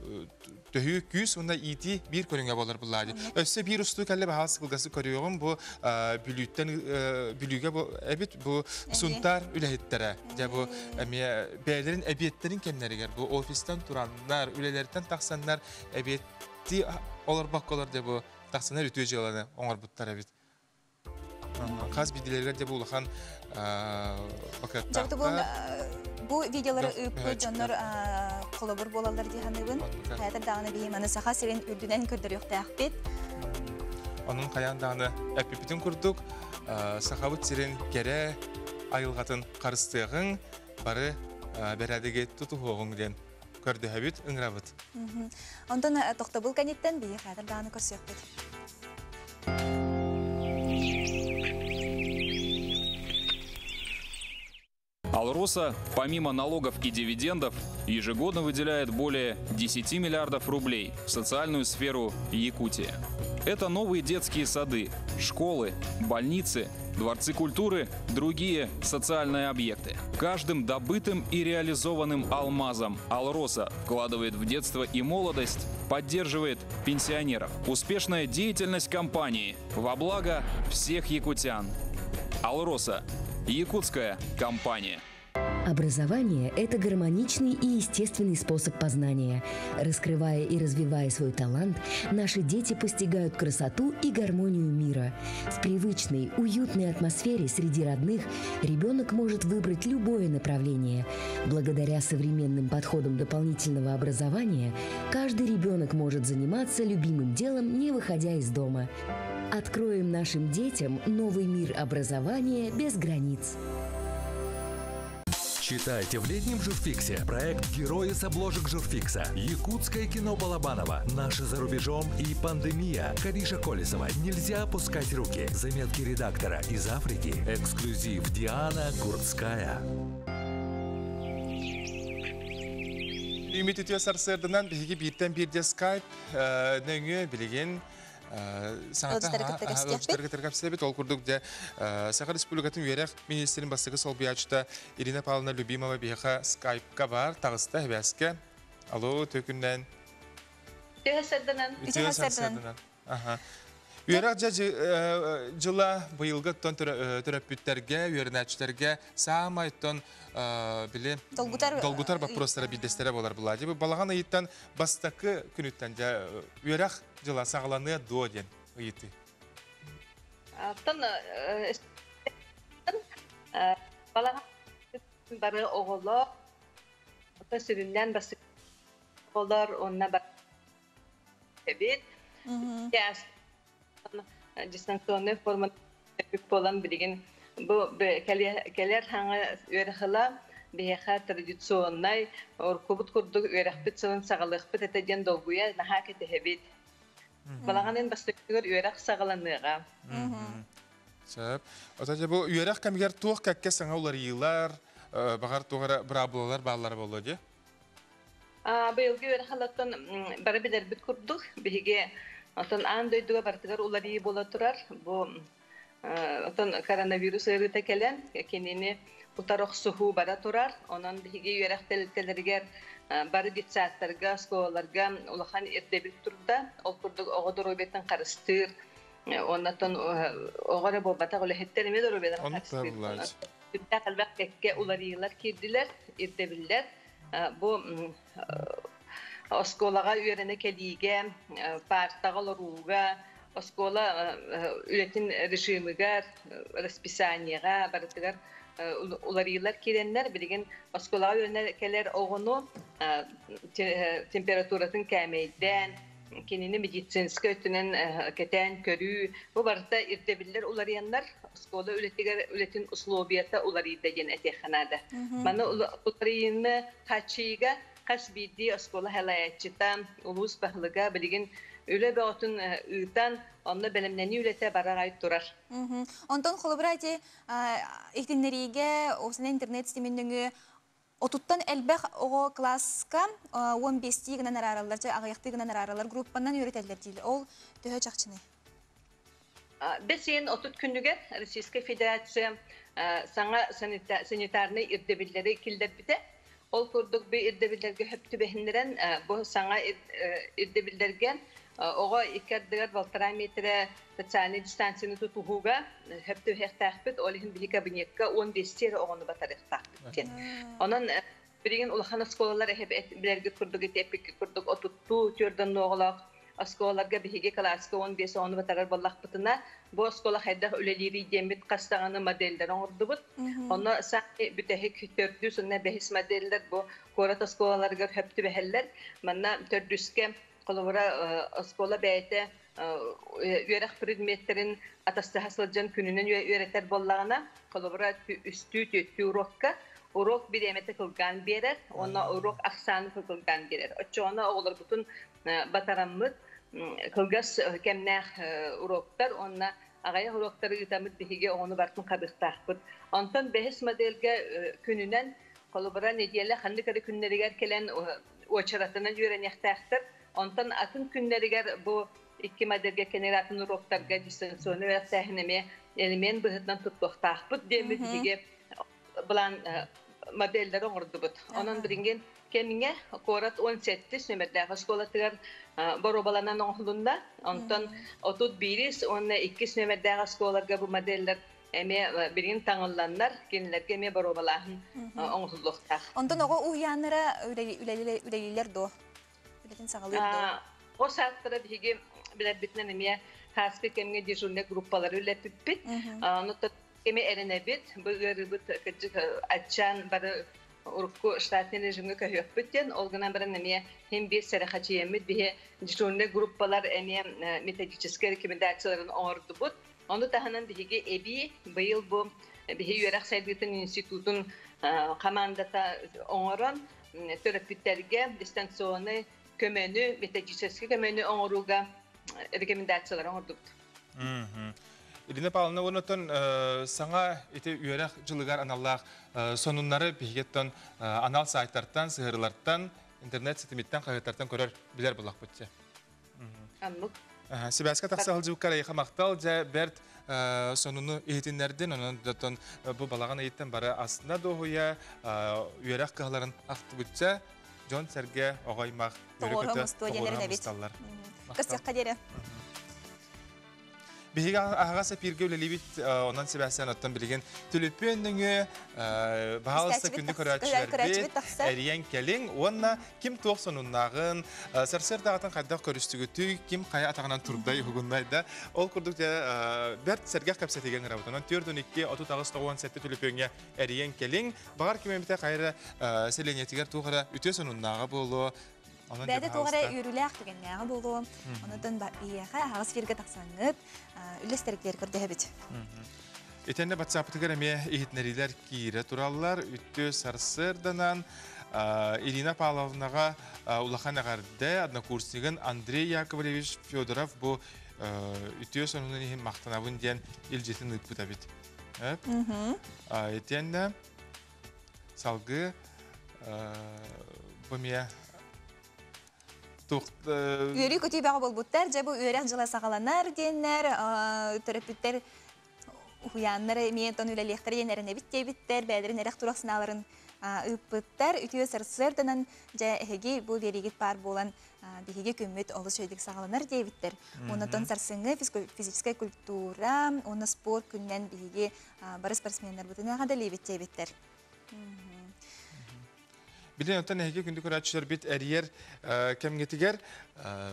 Töhük yüz onda iti bir körünge bolar bulladı. Össe bir ustu kelle bahal sıkılgası koruyorum bu bülüge bu evet bu suntar ülehittere. Ya bu beylerin ebiyetlerin kemleriger. Bu ofisten duranlar, ülelerden taksanlar ebiyetti olur bak olur de bu taksanlar ütüyece olanı onlar butlar evet. Kaz bilgilerler de bu ulakan bakattakta. Bu videoları ıpı canlar kolabor bolalar dihanıbın. Hayatır dağını bihim anı sağa sirin ürdünen kördür yok dağıqbet. Onun kayandağını epipitin kurduk. Saxabıt sirin kere ayılgatın karыстığın barı beradege tutuğun den kördü habit ıngrabıt. Ondan toxtabıl kanetten bihim hayatır dağını körsüyökbet. Алроса, помимо налогов и дивидендов, ежегодно выделяет более 10 миллиардов рублей в социальную сферу Якутии. Это новые детские сады, школы, больницы, дворцы культуры, другие социальные объекты. Каждым добытым и реализованным алмазом Алроса вкладывает в детство и молодость, поддерживает пенсионеров. Успешная деятельность компании во благо всех якутян. Алроса. Якутская компания. Образование – это гармоничный и естественный способ познания. Раскрывая и развивая свой талант, наши дети постигают красоту и гармонию мира. В привычной, уютной атмосфере среди родных ребенок может выбрать любое направление. Благодаря современным подходам дополнительного образования каждый ребенок может заниматься любимым делом, не выходя из дома. Откроем нашим детям новый мир образования без границ. Читайте в летнем журфиксе проект «Герои с обложек журфикса», якутское кино Балабанова, «Наши за рубежом» и «Пандемия». Кариша Колесова, «Нельзя опускать руки», заметки редактора из Африки, эксклюзив Диана Гурцкая. Ümit Ütüye Sarsırdından birden bir de Skype nöngü bilgin Sanatı kıtırgap ol kurduk da Sakar Respublikatın üyerek Ministerin bastığı sol bir açıda Irina Pavlovna Lubimova biha Skype'ka var. Tağısta heveske. Alo, tökünden. Ütüye Sarsırdından. Üyerekçe жыла быйылгы тон төрөппүттерге, үйернәчтерге саамайттон биле долгутар вопростары бидестере болар була. Дебе балаган ыйыттан бастакы күнүттен жа үйерек жыла сагаланы до ден ыйыты. Аттан балаган бары оголо ата сүрүндөн басып болар онна бар. Эбит. Дистанционный форма болан билген бу келер хаңа өрхала беха традиционный оркубут курдук өрөхпүт сын сагалыкпыт этеден долгуя нахаке техебит балаганын бастыгыр өрөх сагаланыга Сәп. Отача бу өрөх кемгер тух какке саңа улар йыллар багар тугара брабулар баллар болду ди. Быйылгы өрөхалаттан бары бидер бит курдук биге Атын андойдуга бартыгар улари бола турар. Бу атын коронавирус ырыта келен, кенени утарок суху бара турар. Онан биги юрактелтелергер бары детсаттарга, сколаларга улахан эрдебит турда. Ол курдук огодор обеттен карыстыр. Оннан огоре болбата олехеттер эме доробедан карыстыр. Ütte kalbak kekke ularıylar kirdiler, irdebiller. Bu oskolaga öğrene keliğe, partağalar oskola üretim rejimiga, raspisaniyega, barıtıgar ularıylar kirenler, bilgin oskolaga öğrene keler oğunu temperaturatın kemeyden, kendini medicinsk ötünen keten körü, bu barıta irtebiller ularıyanlar, oskola üretim uslubiyata ularıyda gene etekhanada. Bana ularıyını kaçıyga, kas bildiği oskola helayatçıdan, ulus bahlıga, bilgin öyle bir otun ığıtan, onunla belimleni ülete baragayıp durar. Ondan kolaborati ihtinlerige, o sene internet sistemindeki otuttan elbek o klaska 15 gınan araralar, ağayaktı gınan araralar gruppandan öğretirler değil. Ol töhe çakçını. Besin otut kündüge Rusya Federasyonu sana sanitarını irdebilleri kilder bite. Ol kurduk bir irdebillerge hepti behindiren bu sana irdebillergen oğa ikardıgar baltarametre tatsani distansını tutuhuga hepti hektakbet olihin bihi kabinyetka 15 tere oğunu batarıktakbet. Onun birinin ulahan askolalar hep bilerge kurduk etepik kurduk otuttu türden oğlak askolalarga bihige kalaska 15 oğunu batarar ballakbıtına bu askola haydaq öleleri demit kastağını modeller oğurdubut. Onu sani bütehik tördü sonra behis modeller bu korat askolalarga hepti beheller. Manna tördüske kolabora askola beyte üyerak predmetlerin atasta hasılcan gününün üyeretler bollağına kolabora üstü tüttü urok bir emete kılgan berer, ona urok aksanı kılgan berer. Çoğuna oğullar bütün bataramız kılgas kemnağ uroklar, ona ağaya urokları yutamız bihige onu barkın kabıqtağıpıd. Ondan behis modelge gününen kolabora nediyeli handıkarı günleriger kelen uçaratından yüren yaktağıtır. Ondan atın günleriger bu iki modelge keneratın uroklarga distansiyonu ve sahneme elimen bıhıtdan tuttuqtağıpıd demir bihige bulan modeller oğurdubut. Onun biringen kemine korat 17 nömerdäge skolatygar borobalanan oğlunda. Ondan 31 onna 2 nömerdäge skolarga bu modeller eme birin taňyllanlar, kenlerge eme borobalahan oňsuzlukta. Ondan oğa uyanlara üleliler do. Ületin sağalıyor do. O saatlere bihige biler bitnen eme hasbe kemge dijurne gruppaları ülepipit. Onu kemi erenebit, bu gırıbıt açan barı urukku ştatın rejimge köhöpbitten, olgana barı nemiye hem bir serakaçı yemit, bihe dijurne gruppalar emiye metodiçiske rekomendasyonların oğurdubut. Onu tahanan bihige ebi, bayıl bu bihe yörak serbiyetin institutun komandata oğuran, terapitlerge distansiyonu kömenü, metodiçiske kömenü oğuruga rekomendasyolar oğurdubut. Irina Pavlovna, ondan sana ete üyerak jılıgar analar sonunları bihigetten anal saytlardan, sığırlardan, internet sitemitten, kayıtlardan görer biler bulak bütçe. Anlık. Sibaska taksal jıvkara yıkamaktal, bert sonunu eğitimlerden, ondan bu balağın eğitim bara aslında doğuya üyerak kağların aktı bütçe, John Serge oğaymak, toğuğun mustallar. Kısık kaderi. Bihiga ağa sepirge ülelibit ondan sebahsen ottan bilgen tülüpündüngü bahalsa kündü körәçilerde eriyen kelin onna kim tuğ sonunağın sarser dağıtan qaddaq körüstügütü kim qaya atağынан turday hugunlayda ol kurdukça bert sergah kapsategen rabıtanan 4-12 30 17 tülüpünge eriyen kelin bağar kimemite qayra seleniyetiger tuğra ütü sonunağı bolu. Bәді тоғыра үйріләқ дегеннәғы болу, оныдан бейеға ағыз ферге тақсаңып, үлестеріктер көрді әбет. Етенне батсапытығыр әме ехетнерилер кейірі туралылар, үтті сарсырданан Ирина Павловнаға улахан ағарды однокурснигін Андрей Яковлевич Федоров бұл үтті сонының ехін мақтанабын ден елжетін ұйтпыт әбет. Етенне салғы бұмия Üyeri kötü bağı bolbutlar, bu üyerek jıla sağalanlar diyenler, terapitler uyanları miyenton ülelekleri yenerine bitter, bәдірін erek durak sınavların ыппыттар үтүө сарсырданан жа эһиги бу беригит бар болан биһиги күммүт олус өйдүк сагаланар дейбиттер. Онотон сарсыңы физическая культура, оны спорт күннен биһиги бары спортсменнер бутунаға да лейбит дейбиттер. Билен оттан эһиги күндү көрәчүлөр бит әрьер кемгетигер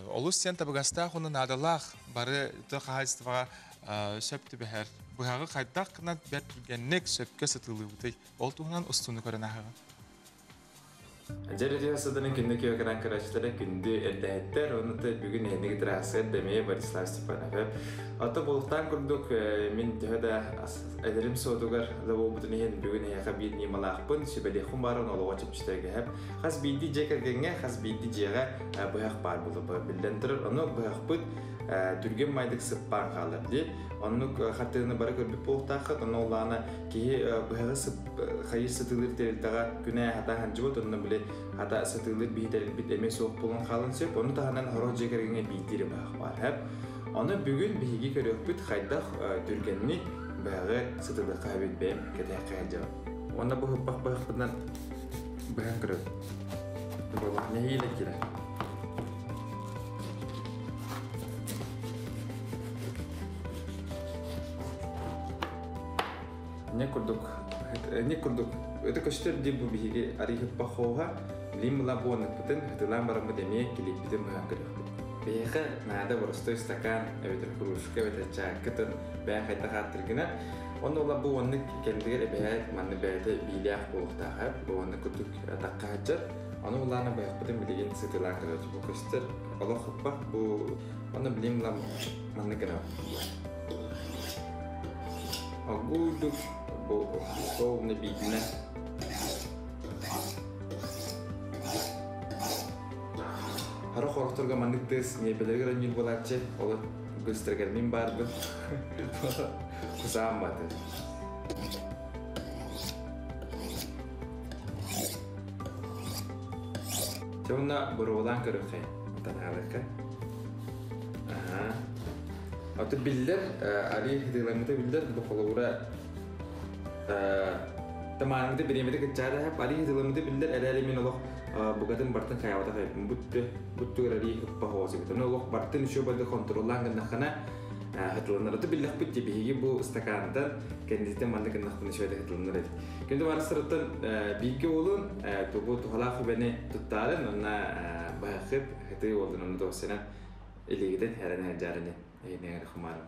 олус сен табыгастаах оны надалах бары тохайствага сөптү бәһәр. Буһагы кайдак кына бәр түргәннек сөпкә сытылыбытай. Ол туһунан устуны көрәнәһә. Жерде саданын күндө көкөрән көрәчләре күндө элдәттер, оны да бүген энеге трасса демее Борислав Степанов. Ата булыктан күрдүк, мен төһәдә әдерим содугар лабу бутын ен бүген яка бит нималакпын, сөбеле хумбарын олуга чыпчтайга хәп. Хас бидди жекергәнгә, хас бидди жега буяк бар булып билдендер. Аны буякпыт түрген майдык сыппан калыр ди. Аны хаттыны бары көрүп бултакы, аны оланы ки буягы сып хайыр сытылыр телдага күнә хата ханҗыбы тонны биле хата сытылыр бител бит эмес ок булган калын сөп, аны тагынан хоро жекергәнгә биттире бар хәп. Аны бүген биһиги көрөпүт хайдах түргенни бәгы сытылы кабит бем кете кайҗа. Аны бу бак-бактан бәгән көрөп. Бу не хиле кирә. Не курдук. Это көчтөр дип бу биһиги арихып бахога, лим лабонны бүтән хәтылан барымы демие килеп битем бәгән көрөп. Беха надо просто стакан, ветер кружка, ветер чакытын бәя кайта хаттыргына. Онда ла бу онны кендигер бәя манны бәяте билях булыктагы, бу онны күтүк таккаҗыр. Аны уларны бәя бүтән билеген сытылан көрөп бу көчтөр. Аллах хуппа бу аны билим ла манны гына. Агуду бу соуны битне. Хара хорохторга мандыктыс не белергер мин болачы, ол гүстергер мин барбы. Кусам баты. Жона бурулан көрөккө. Танарыкка. Аты биллер, ари хидиламыта биллер бу холура таманыңды биремеде кычада хап ари хидиламыта биллер элели мен олох бугатын бартын каявата кайпын бутту ари пахосы битен олох бартын ишо бады контролланган хана хатыланырды биллер битти биги бу стаканда кендите мандык нахтын ишо да хатыланыр. Кенде барсырыттан биги олун тубу тухалахы бени туттарын онна бахып хати олдун оны досена илигиден херен хажарыны эйнер хумарым.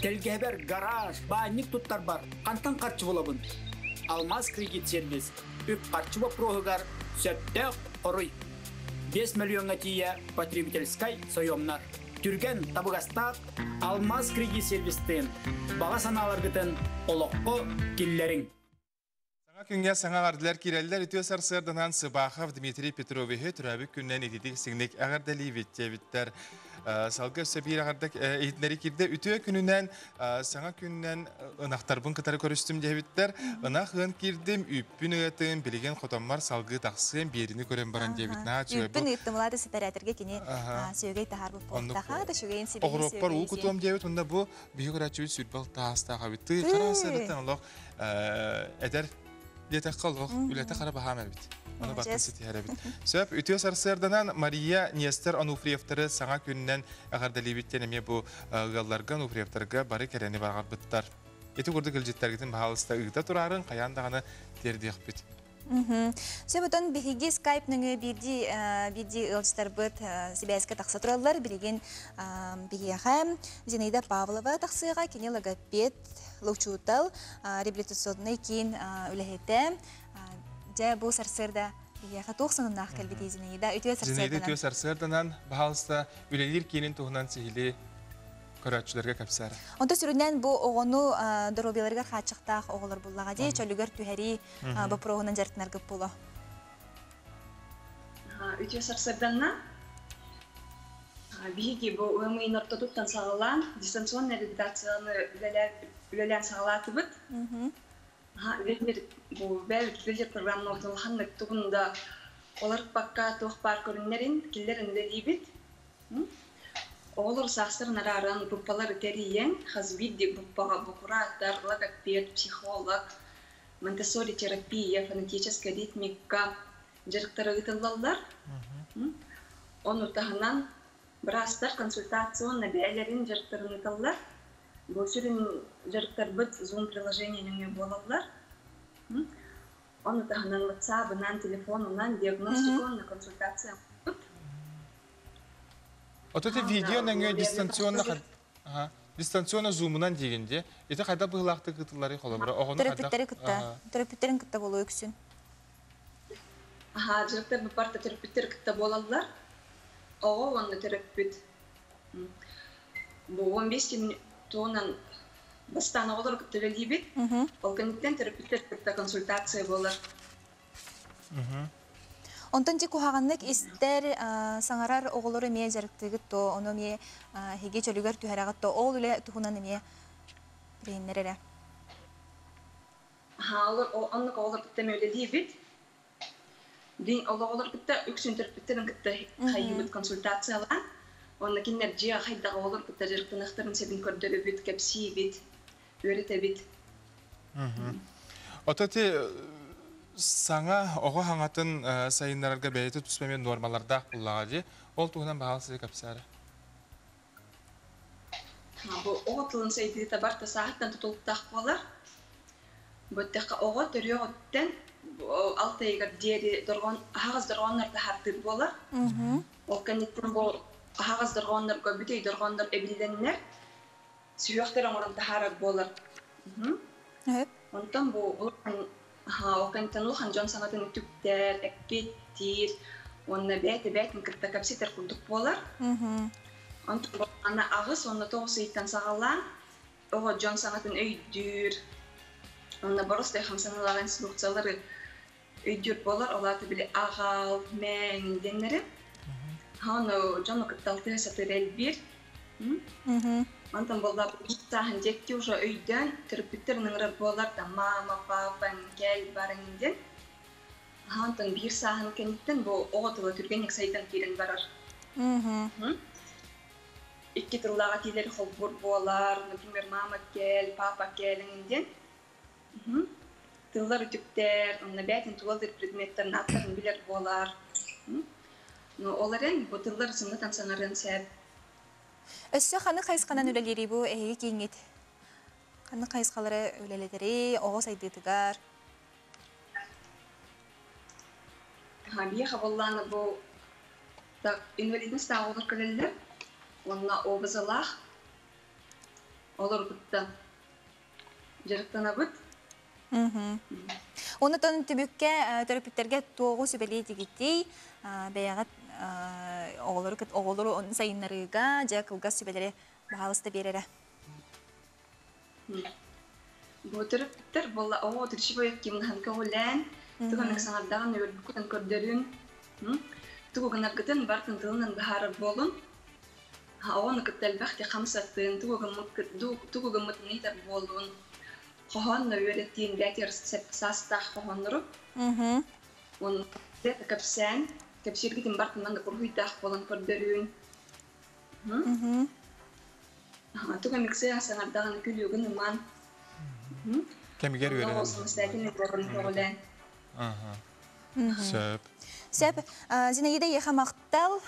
Телгебер гараж, банник туттар бар. Кантан карчы болабын. Алмаз кредит сервис. Үп карчы вопрогар сөттө орой. 5 миллионга тия потребительской соёмнар. Түрген табыгастак Алмаз кредит сервистен. Бага саналар битен олокко киллерин. Күнгә саңа ардылар кирәлләр үтү сарсырдан Сыбахов Дмитрий Петрович төрәбик күннән идик сигнек агардали биттер. Салгы сөбир агардак иднәри кирдә үтү күннән саңа күннән ынактарбын кытары көрүстүм дебиттер. Ынахын кирдим үппүн өтен билген хотоммар салгы таксын берини көрәм баран дебитна чөбү. Үппүн ыттымлады сетерәтергә кине сөйгәй тахар бу поттаха да шугәен сибе. Огроппар у кутум дебит онда бу бигөрәчү сүрбал тастага битти. Карасырдан Аллах эдер Дете қалғы, үлеті қара бағамер бит. Оны бақтын сеті әрі бит. Сөп, үтіо сарсырданан Мария Нестер Ануфриевтары саңа күнінен ағардали биттен әме бұл ғалларға Ануфриевтарға бары кәрәні бағар бұттар. Еті көрді кілжеттергетін бағалыста ұғда тұрарын қаяндағаны тердеқ бит. Сөбөтөн биһиги Skype нөңө бирди ылжтар быт сибәскә такса тураллар билеген биһиха Зинаида Павлова таксыга кине логопед лучутал реабилитационный кин үләһәтә жа бу сарсырда биһиха 90-нах калбити Зинаида үтү сарсырдан баһалыста үләлер кинен туһунан сихили көрәтчүләргә кәпсәр. Онда сүрүнән бу огону доробеләргә хачыктак оглар буллага ди, чөлүгөр түһәри бу прогонан жартнар гып була. Үтү сарсырданна биги бу өмөйн ортодуктан сагалан дистанционный редакцияны үләлән сагалатыбыт. Лемир бу бәлки программа ортолганны тугында олар пакка тохпар көрүннәрин киллеринде дибит. Олар састыр нараран группалар териян, хазбидди группаға букуратар, логопед, психолог, Монтессори терапия, фонетическая ритмика, жарықтары ұтылалар. Он ұтағынан бірастар консультационна бәлерін жарықтарын ұталар. Бұл сүрін жарықтар бұд Zoom приложениене болалар. Он ұтағынан WhatsApp-ынан, телефонынан, диагностиконна консультация бұд. Ототы видео нәңе дистанционно Zoom-нан дегенде, еті қайда бұғылақты қытылары қолы бірі? Терапевттері күтті. Терапевттерін күтті болу өксін. Жарықтар бұпарта терапевттер күтті болалар. Оғы онны терапевт. Бұл 15 минутынан бастан оғылар күтті бәлейбет. Ол кәнеттен терапевттер күтті консультация болар. Онтон тек кухағанлык истер саңарар оғылыры мие жарықтығы то, оны мие хеге чөлігер түйәрағат то, ол үлі тұхынан мие бірейінлері. Онны оғылар күтті мәулелі бет. Оғылар күтті үксін терапевттерін күтті қайыбыт консультациялан. Онны кеннер жия қайдағы оғылар күтті жарықтың ақтарын себін көрдері бет, кәпсі бет, өреті бет. Ототы саңа оғы хаңатын сайынларға бәйеті түспемен нормаларда құллаға ол туғынан бағалы сізі кәпсәрі? Бұл оғы тұлын сайдығы табарта сағаттан тұтылықтақ болар. Бұттаққа оғы түрі оғыттен алты егер дері ағыз дұрғанларды хартыр болар. Ол кәнеттен бұл ағыз дұрғанлар көбітей дұрғанлар әбілденлер сүйіқтер оңырын тахарат болар. Онтан бұл Окантан улхан Джон санатын түктер, әкпеттер, онна бәйті кітті кәпсетер күлдік болар. Онтан ана ағыз, онна тоғысы иттен сағалан, оға Джон санатын өйдір, онна борыстай қамсаналаған инструкциялары өйдір болар, олаты білі ағал, мәң денлері. Оны Джон кітталты сатыр әлбір. Онтан болда бұқтағын жекте ұжа өйден терапевттерінің ұрар болар да мама, папа, кәл барыңден. Онтан бір сағын кәнеттен бұл оғытылы түргенек сайдан келін барар. Икке тұрлаға келер қолбұр болар, например, мама кәл, папа кәліңден. Тыллар үтіктер, онна бәтін туалдыр предметтерін аттарын білер болар. Оларын бұл тыллар сымнатан саңарын сәп. Өссі қаны қайысқанан өлелері бұл әйге кейіңет? Қаны қайысқалары өлеледері, оғыз айдыдығар? Бие қабылланы бұл инвалидніс та олар көлелі, онына обызылақ, олар бұтты жарықтана бұт. Оны тәні түбікке терапевттерге тоғы сөбелей дегеттей, бәяғат оғылыры оның сайынларыға жа қылғас сөбелері бағалысты берері. Бұл терапевттер бұл оғы түрші бойық кемін ханқа олән, тұғанық саңардағын өрбікудын көрдерін, тұғығын арғытын бартын тылынан бағары болын, оғыны күттәл бәқті қамсаттын, тұғығын мұтын етер болын, қоғанны өреттейін бәтер састақ қоғанырып, оның бәті көпсән, Кәпсергетін бартынан да құрғыйтақ болан көрдерін. Тұға мексе саңардағын күлігін ұман. Кәмігер өрі? Оғылсын істәтіні көрін көғылен. Сөп. Сөп, Зинаида ехамақтал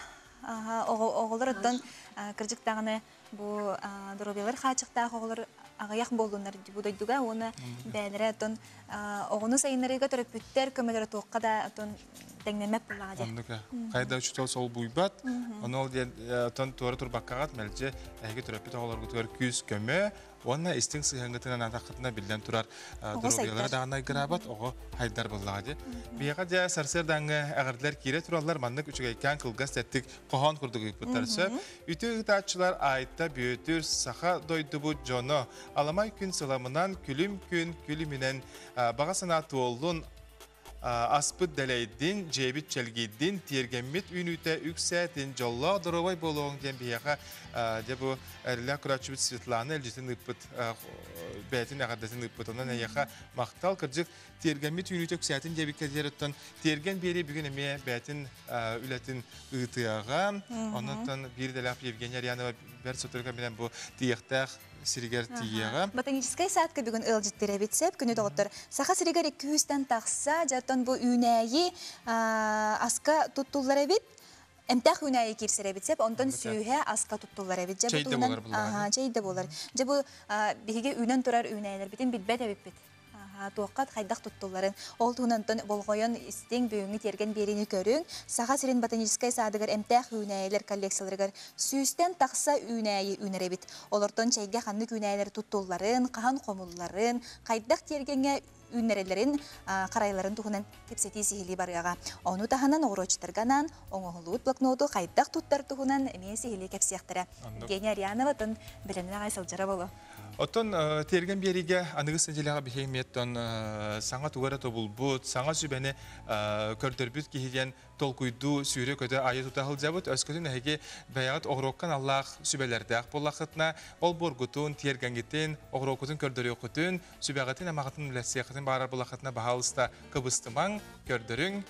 оғылыр ұттан кіржіктағыны бұл дұрубелер қачықтағы оғылыр ағаяқ болуынар бұдайдуға, оны бәлері ұттан оғыны сайынларыға төрөпүттер көмелері тоққа да ұттан тәңнемеп бұлаға де. Ондыға. Қайда үшітел сол бұйбат, оны ол ден туары тұрбаққағат мәлже әйге төрөппет оғыларға төр күз көмі, онына істің сығыңғытынан атақытына білден тұрар дұрубелері дағына айгырабат, оғы хайдар бұлаға де. Бияға де сарсердаңы әғірділер кейре тұралар маннық үшігейкен қылғас тәттік қоған күрдігі бұттарысы. Үті ұғытатшылар айта бүйетір сақа дойды бұд жоны. Аламай күн сыламынан күлім күн күлімінен баға санаты олын аспыт дәлейдін, жебіт чәлгейдін, тергеммет үйніті үксәтін, жолла дұровай болуын кен бияға дебу әрілі күрачыбыт Светланы әлжетін ұппыт, бәйтін әғадатын ұппыт, онын әйеға мақтал кірджік тергеммет үйніті үксәтін дебік кәдер ұттын, терген бері бүгін әме бәйтін үләтін ұйтыяға, онын бір дәләп Евгения Арианова бер сөтөргө менен бу тиектах сиригер тиега. Ботаническая садка бүгүн ылжыттыра битсеп, күнү доктор. Саха сиригер 200-тан такса, жаттан бу үнәйи аска туттуллара бит. Эмтах үнәйи кирсере битсеп, онтон сүйе аска туттуллара бит. Чейде болар булар. Чейде болар. Же бу биге үнөн турар үнәйлер битин битбет бит. Туаққат хайдақ туттуларын. Ол туғынантын болғойын істен бүйіңі терген беріні көрің. Саға сирин ботаническай садығыр әмтәқ үнәйлер коллекцияларығыр сүйістен тақса үнәйі үнәрі бит. Олардың чайға қанық үнәйлер туттуларын, қаған қомулларын, хайдақ тергенге үнәрелерін, қарайларын туғынан тепсеті сихили барыға. Оны тағынан оғырочтырғанан, оңығылуыт блокноты хайдақ туттар туғынан әмей сихили кәпсияқтыра. Гения Риановатын білімін ағай сылжыра болу. Оттон терген бериге анығыс сәнжелеға бейхеметтон саңа туғара тобулбут, саңа сүбәне көрдірбіт кейден толкуйду сүйре көді айы тұтағыл жабыт, өскөтін әйге бәяғыт оғырокқан Аллах сүбәлерді ақ болақытына, ол боргутун, тергенгетін, оғырокутун көрдірі оқытын, сүбәғатын әмағатын үләсияқатын барар болақытына бағалыста қыбыстымаң көрдірің,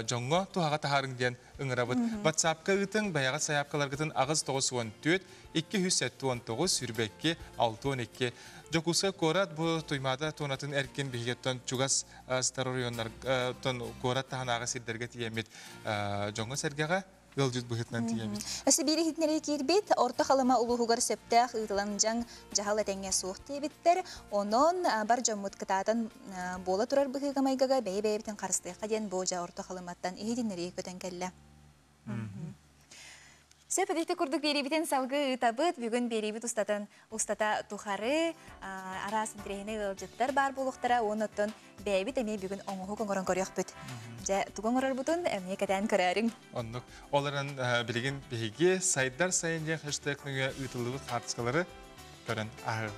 жоңго туһаға тахарың ден ыңырабыт. WhatsApp-ка ытың, бәяғат саяпкалар гытын ағыз 914 279 сүрбәкке 612. Жокуска корат бу туймада тонатын әркен бігеттен чугас старорионлар корат таханағы сирдерге тиемет жоңго сәргеға Гылжыт бұхытнан тиемет. Өсі бері хитнері кербет, орта қалыма улуғығыр сөптәқ ұйтылан жаң жағал әтәңе суық тейбеттер. Онын бар жоммут кытатын бола тұрар бұхыға майгаға бәй-бәйбітін қарыстыққа ден божа орта қалыматтан ехидінері көтен кәлі. Сөпедекті күрдік беребітен салғы ұтабыт, бүгін беребіт ұстата тұхары, арасын тірейіне ғылжыттар бар болуқтара, оныттын бәйбіт әме бүгін оңығы көңірін көрек бүт. Тұғын ұрар бұтын әме кәдән көрәрің. Ондық, оларын білген бейге сайдар сайын ден хэштегніңе ұйтылығы қартысқалары көрін ағы.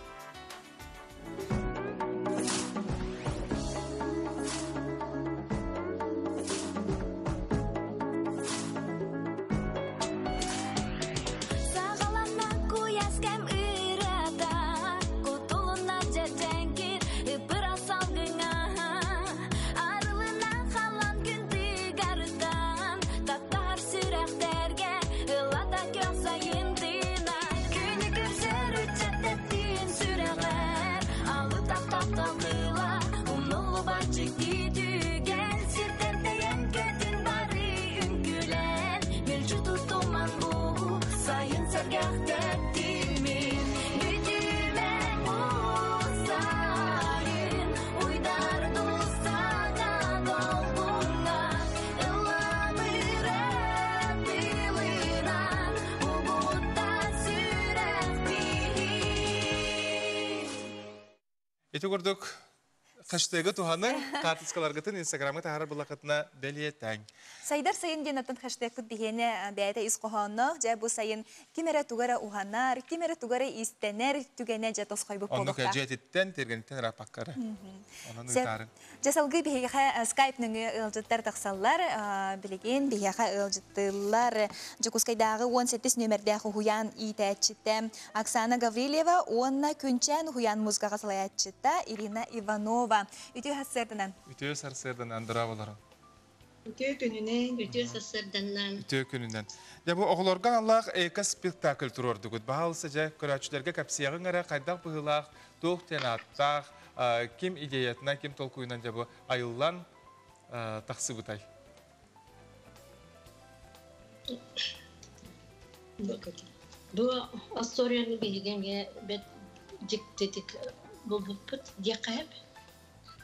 Ити көрдік қаштығы туғаның тартысқаларғытын инстаграмға тағарар бұлақытына бәлие тәң. Сайдар сайын ден атын хэштегкут бігені бәйті исқоғаны, жа бұл сайын кемері туғара уғанар, кемері туғара истенер түгене жа тосқой бұп болуқта. Онық әжеттен, тергенеттен рапаққары. Онын ұйтарын. Жасалғы бігеға скайпныңы ұлжыттар тақсалар, білеген бігеға ұлжыттылар Жокускайдағы 17 нөмірдегі хуян итәтчітті Оксана Гаврилева, онына күнчән хуян музыкаға салаятчытта Ирина Иванова. Үтіе хасырдынан? Үтіе сарсырдынан дұрабыларым. Үтіе күнінен, үтіе сарсырдынан. Үтіе күнінен. Бұл оғылорған Аллах әйкі спектакль тұрордығыд. Бағалысы жа көрәтшілерге кәпсияғын әре қайдақ бұғылақ, тоқ тенаттақ, кем идеятына, кем толкуынан жа бұл айыллан тақсы бұтай. Бұл асторияны бейгенге бәт жіктетік бұл бұппыт деқайып.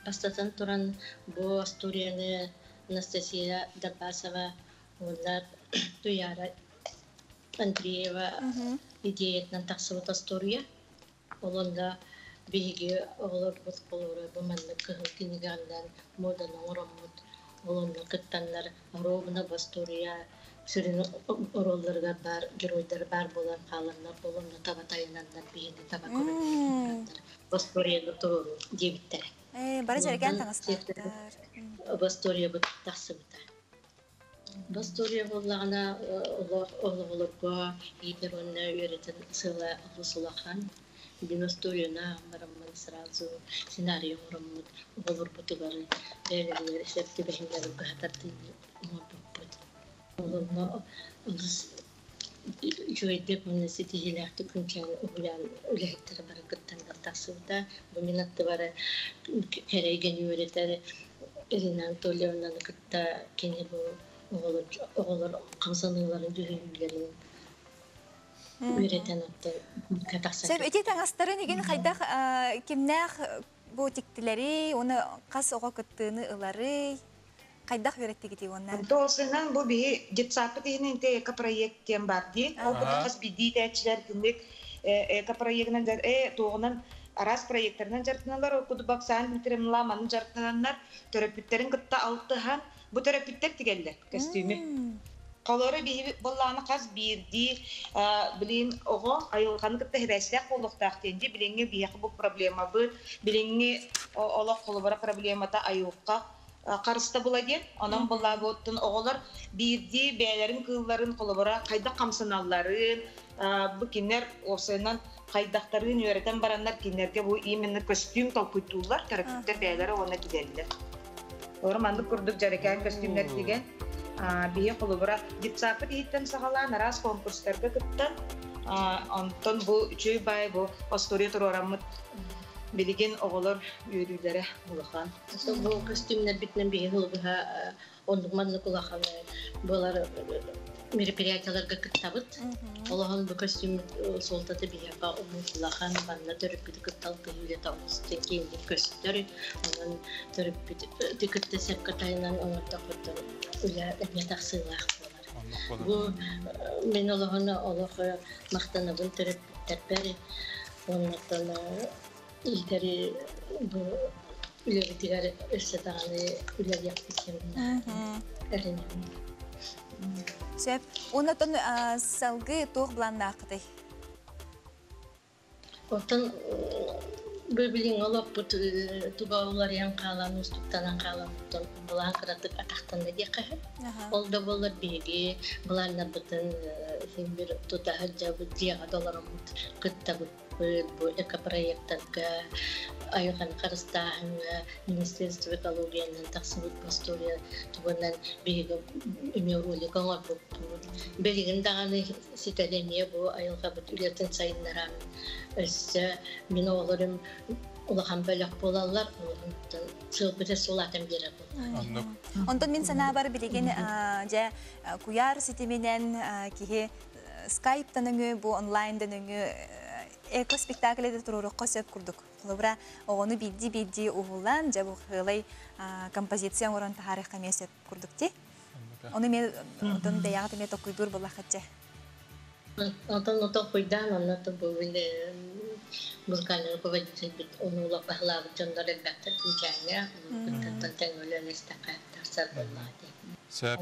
Бастатан тұран бұл асторияны Анастасия Дабасова, олар Туяра Андреева идеятынан тақсыбыт астория. Олында бейге олар бұт болуыры бұманны күхіл кенегенлер, моданың ұрамыд, олында қыттанлар ровына бастория, сүрін оролларға бар, геройдар бар болан қаланлар, олында табатайынанлар бейінді таба көрінлер. Басторияны тұру дебіттері. Бары жерген таңыстар. Бастория бұт тақсыбыта. Бастория болағына олығылырға егер оны өретін сыла ұлысылақан. Династорияна марамман сразу сценарий ораммыд. Олыр бұтығары бәлерлер сәпті бәхіндері бұғатарды ұмабыппыд. Олығына ұлыс Жойдеп оны сетихилерді күнчен ұғылян үләйттері бары күттен тақсыда. Бұл минатты бары кәрейген үйретері Ирина Анатольевнаны күтті кені бұл оғылыр қамсаныларын дүхейлерін үйретен атты кәтақса. Сөп, өте таңастарын еген қайдақ кемнәқ бұл тектілері, оны қас оға күттіні ұлары, қайдақ үйретті кеті оннан? Тоғысынан бұл бігі детсапы дейін әнте эко проекттен барды. Ол бұны қас биді тәтшілер күндік эко проектінен тоғынан арас проекттарынан жартыналар, оқуды бақсан бітірім ламанын жартынанлар, төрөпіттерін күтті алтыған, бұл төрөпіттер тігелдер костюмі. Қолары бігі болланы қаз бірді білейін оғы айылғаны күтті хирәсіләк болуқтақтенде біліңе бияқы бұл проблема бұл, біліңе олық қолы бара проблемата айылыққа қарысты болады. Онан болла боттың оғылар бірді бәлерін кылларын қолы бара қайда қамсыналарын, бұл кенер осынан қайдақтарын өретен баранлар кенерге бұл именно костюм толқытулар, тарапиттер бәлері оны киделдер. Олар мандық күрдік жарекән костюмдер деген. Бие қолы бұра детсапы дейттен сағалан арас конкурстарға күттін. Онтон бұл үшөй бай бұл астория тұру арамыд білеген оғылар үйрілері бұлақан. Бұл костюмнер бітінен бие ғылы бұға ондығманны құлақан бұлар мероприятияларға күттабыд. Олағын бұл костюм солтаты бияға ұмын құлақан банна түріп біті күтталты үйлеті ауыстен кейінден көстері. Онын түріп біті күтті сәпкатайынан оңырда құттыр үлі әне тақсылақ болар. Бұл мен олағыны олағы мақтаны бұл түріп біттәрбәрі. Онықтан үлдері бұл үлері тігәрі өсі тағаны үлері яқпеткен әрінен. Сөп, оны тон салғы тоқ бұланна ақыдай? Отын бөбілің олап бұт тұға олар ян қалан, ұстықтанан қалан бұлан қыратық атақтанда де қағыр. Ол да болар беге, бұланна бұтын бір тұтағы жабы дияға доларым бұт күтті бұл экопроекттарға айған қарыстағын Министерство экологияның тақсымыт пастория тұғынан беге үме ролик оңар бұл. Бәлігін дағаны сетәлене бұл айылға бұт үлетін сайынларан өсі мен оларым олаған бөлік болалар, оларын сылбыты солатын бері бұл. Онтон мен сана бар білеген куяр сетеменен кейі скайптан өңі, бұл онлайндан өңі эко-спектакльде тұрурыққа сөп күрдік. Қолыбыра оғыны бидді ұғылан, жабу қылай композиция орын тарихқа мен сөп күрдік де. Оны мен ұтын даяғыты мен тоқыйдыр бұл ақытча. Отын тоқыйдан, онаты бұл музыкальный руководитель бит, оны ұлақ бағылабы жондары бәқтір күнкәне, күнтін тәңгілі өстаққа тарсар болады. Сөп,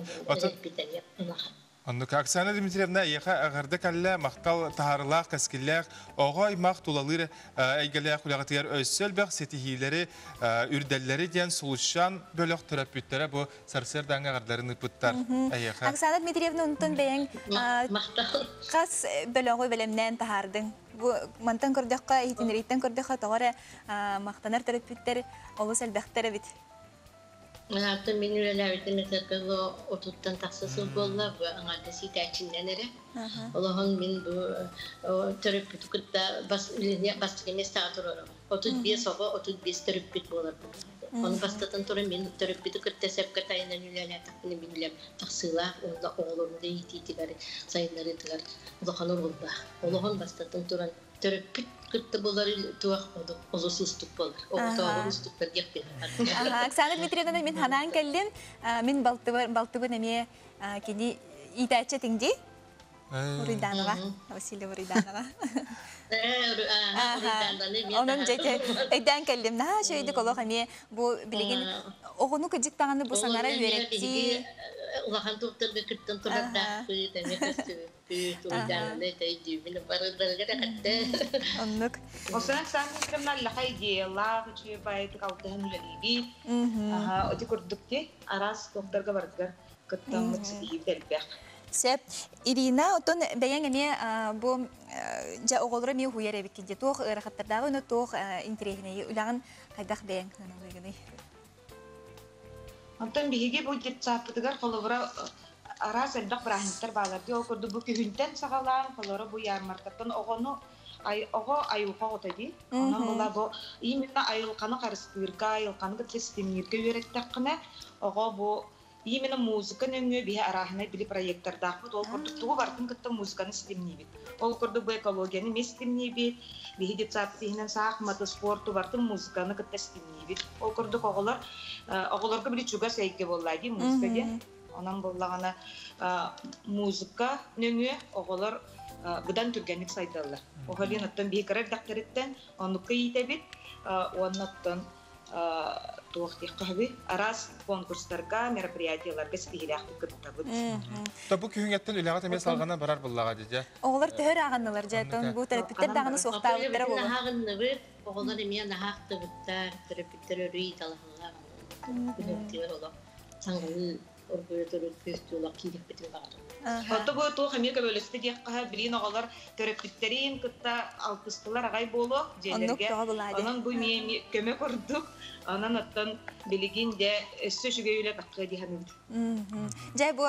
Оннука Оксана Дмитриевна еха ағарды кәлі мақтал тағарылақ, кәскілләқ, оға аймақ тулалыр әйгілі құлағатығар өссел бәқ сетихилері, үрдәллері ден сұлышан бөліқ түрәппеттері бұл сарсырдан ағардарын ұпыттар. Оксана Дмитриевна ұнтын бәйін қас бөліғі бәлемнен тағардың. Мантан көрдіққа, етінерейттен көрдіққа тоғары мақтанар түрәппеттері олы сәлбәқтері біт. Аты мен үлеләбеті мәсәкілі отуттан тақсысы болла, бұл аңарды ситәчінден әрі. Олығын мен бұл түріппіт күтті бастық емес таға тұрырым. 35 оға 35 түріппіт болар бұл. Оны бастатын тұры мен түріппіті күтті сәпкі тайынан үлелә тақпыны мен үлем тақсыла, онда оғылырында ететігәрі, сайынлары етігәр. Олығын орылба. Олығын бастатын тұран түріппіт күтті болар туақ олысы ұстық болар. Оғытауы ұстықпен декпен. Оксана Дмитриевна, мен ханан кәлден, мен балтыбы неме кені итәтші тіңді? Уриданова, Василия Уриданова. Onun öden keldim. Nah, şöyle kolay kami bu bilgin. Oğunu küçük tağını bu sanara öğretti. Ulan doktor bir kırtın turar da kuyudan yakası. Kuyudan ne teydi benim paraları da kattı. Onluk. O zaman sen kimler lahey diyorlar, hiç bayat kaltığın lalibi. O dikurduk ki aras doktor kabartlar kırtın iyi belbek. Sep, Irina, oton beyan emi bu ja oğulları mi huyar ebikince toğ rahatlardağı onu toğ interehine ulan kaydak beyan nanoluygunay. Oton bihige bu jet sapıdıgar kolubura арас элбак брахинтар баларды ол көрдү бу күнтен сагалаан колоро бу ярмаркаттан огону ого айылка отади. Онан була бу именно айылканы карыстырга, айылканы тестимирге береттакына ого бу именно музыка нөңө бие арахына били проекттарда ол көрдүктүгү бартын кытта музыканы стимнибит. Ол көрдү бу экологияны местимнибит. Бие детсапсыйнан саак мотоспорту бартын музыканы кытта стимнибит. Ол көрдүк оголорго били чуга сейке боллайди музыка де. Онан боллагана музыка нөңө оголор бұдан түргенік сайдалар. Оғалин оттан бейкарар дақтарыттан, оныққа етебет, оннаттан туақтық қағып, арас конкурстарға, мероприятияларға сігіряқты күттабыд. Бұл күйіңеттен үліғат емес алғана барар бұллаға дейді? Оғылар түхір ағанылар жайдың бұл тәріпіттер дағыны соқта өттері болу. Ағынны бір, оғылар емен ағақты бұттар, тәріпіттер өрей талағылар. Күнеттер олақ, саңғылы оргуятор фестиваль кидек битен багат. Ото бу то Америка бөлөстө дек кага билин оголор төрөптүктөрүн кытта алпыстылар агай боло жерлерге. Анан бу мен көмө көрдүк. Анан оттон билигин де өссө шүгөйлө такка диханып. Жай бу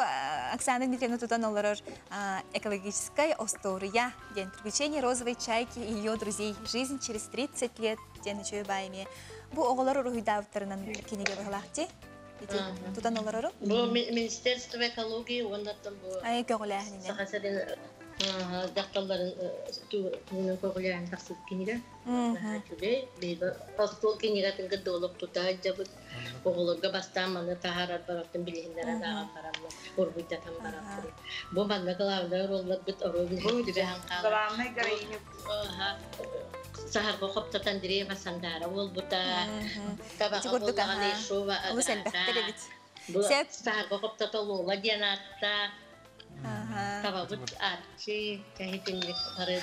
Оксана Дмитриевна тутан олорор экологическая история, день приключений розовой чайки и ее друзей. Жизнь через 30 лет. День чөй байме. Бу оголор руйдавтарынан кинеге баглакти. Тутан олорору? Бу Министерство экологии ондаттан бу. Ай көгләһине. Сахасаден дакталларын тугунун көгләһин таксып кинеге. Чүле бейбе постол кинегатын гыдылып тута жабыт. Оголорга бастан маны тахарат бараттын билиндер ага карамны. Орбуйта там барат. Бу манда калавдар оллар бит орубны дибехан кала. Каламай гарайны. Сахар коптатан дирева сандара ол бута таба оллаганы шова бу сахар коптатан ол ладианата таба бут арчи кахитинник харыр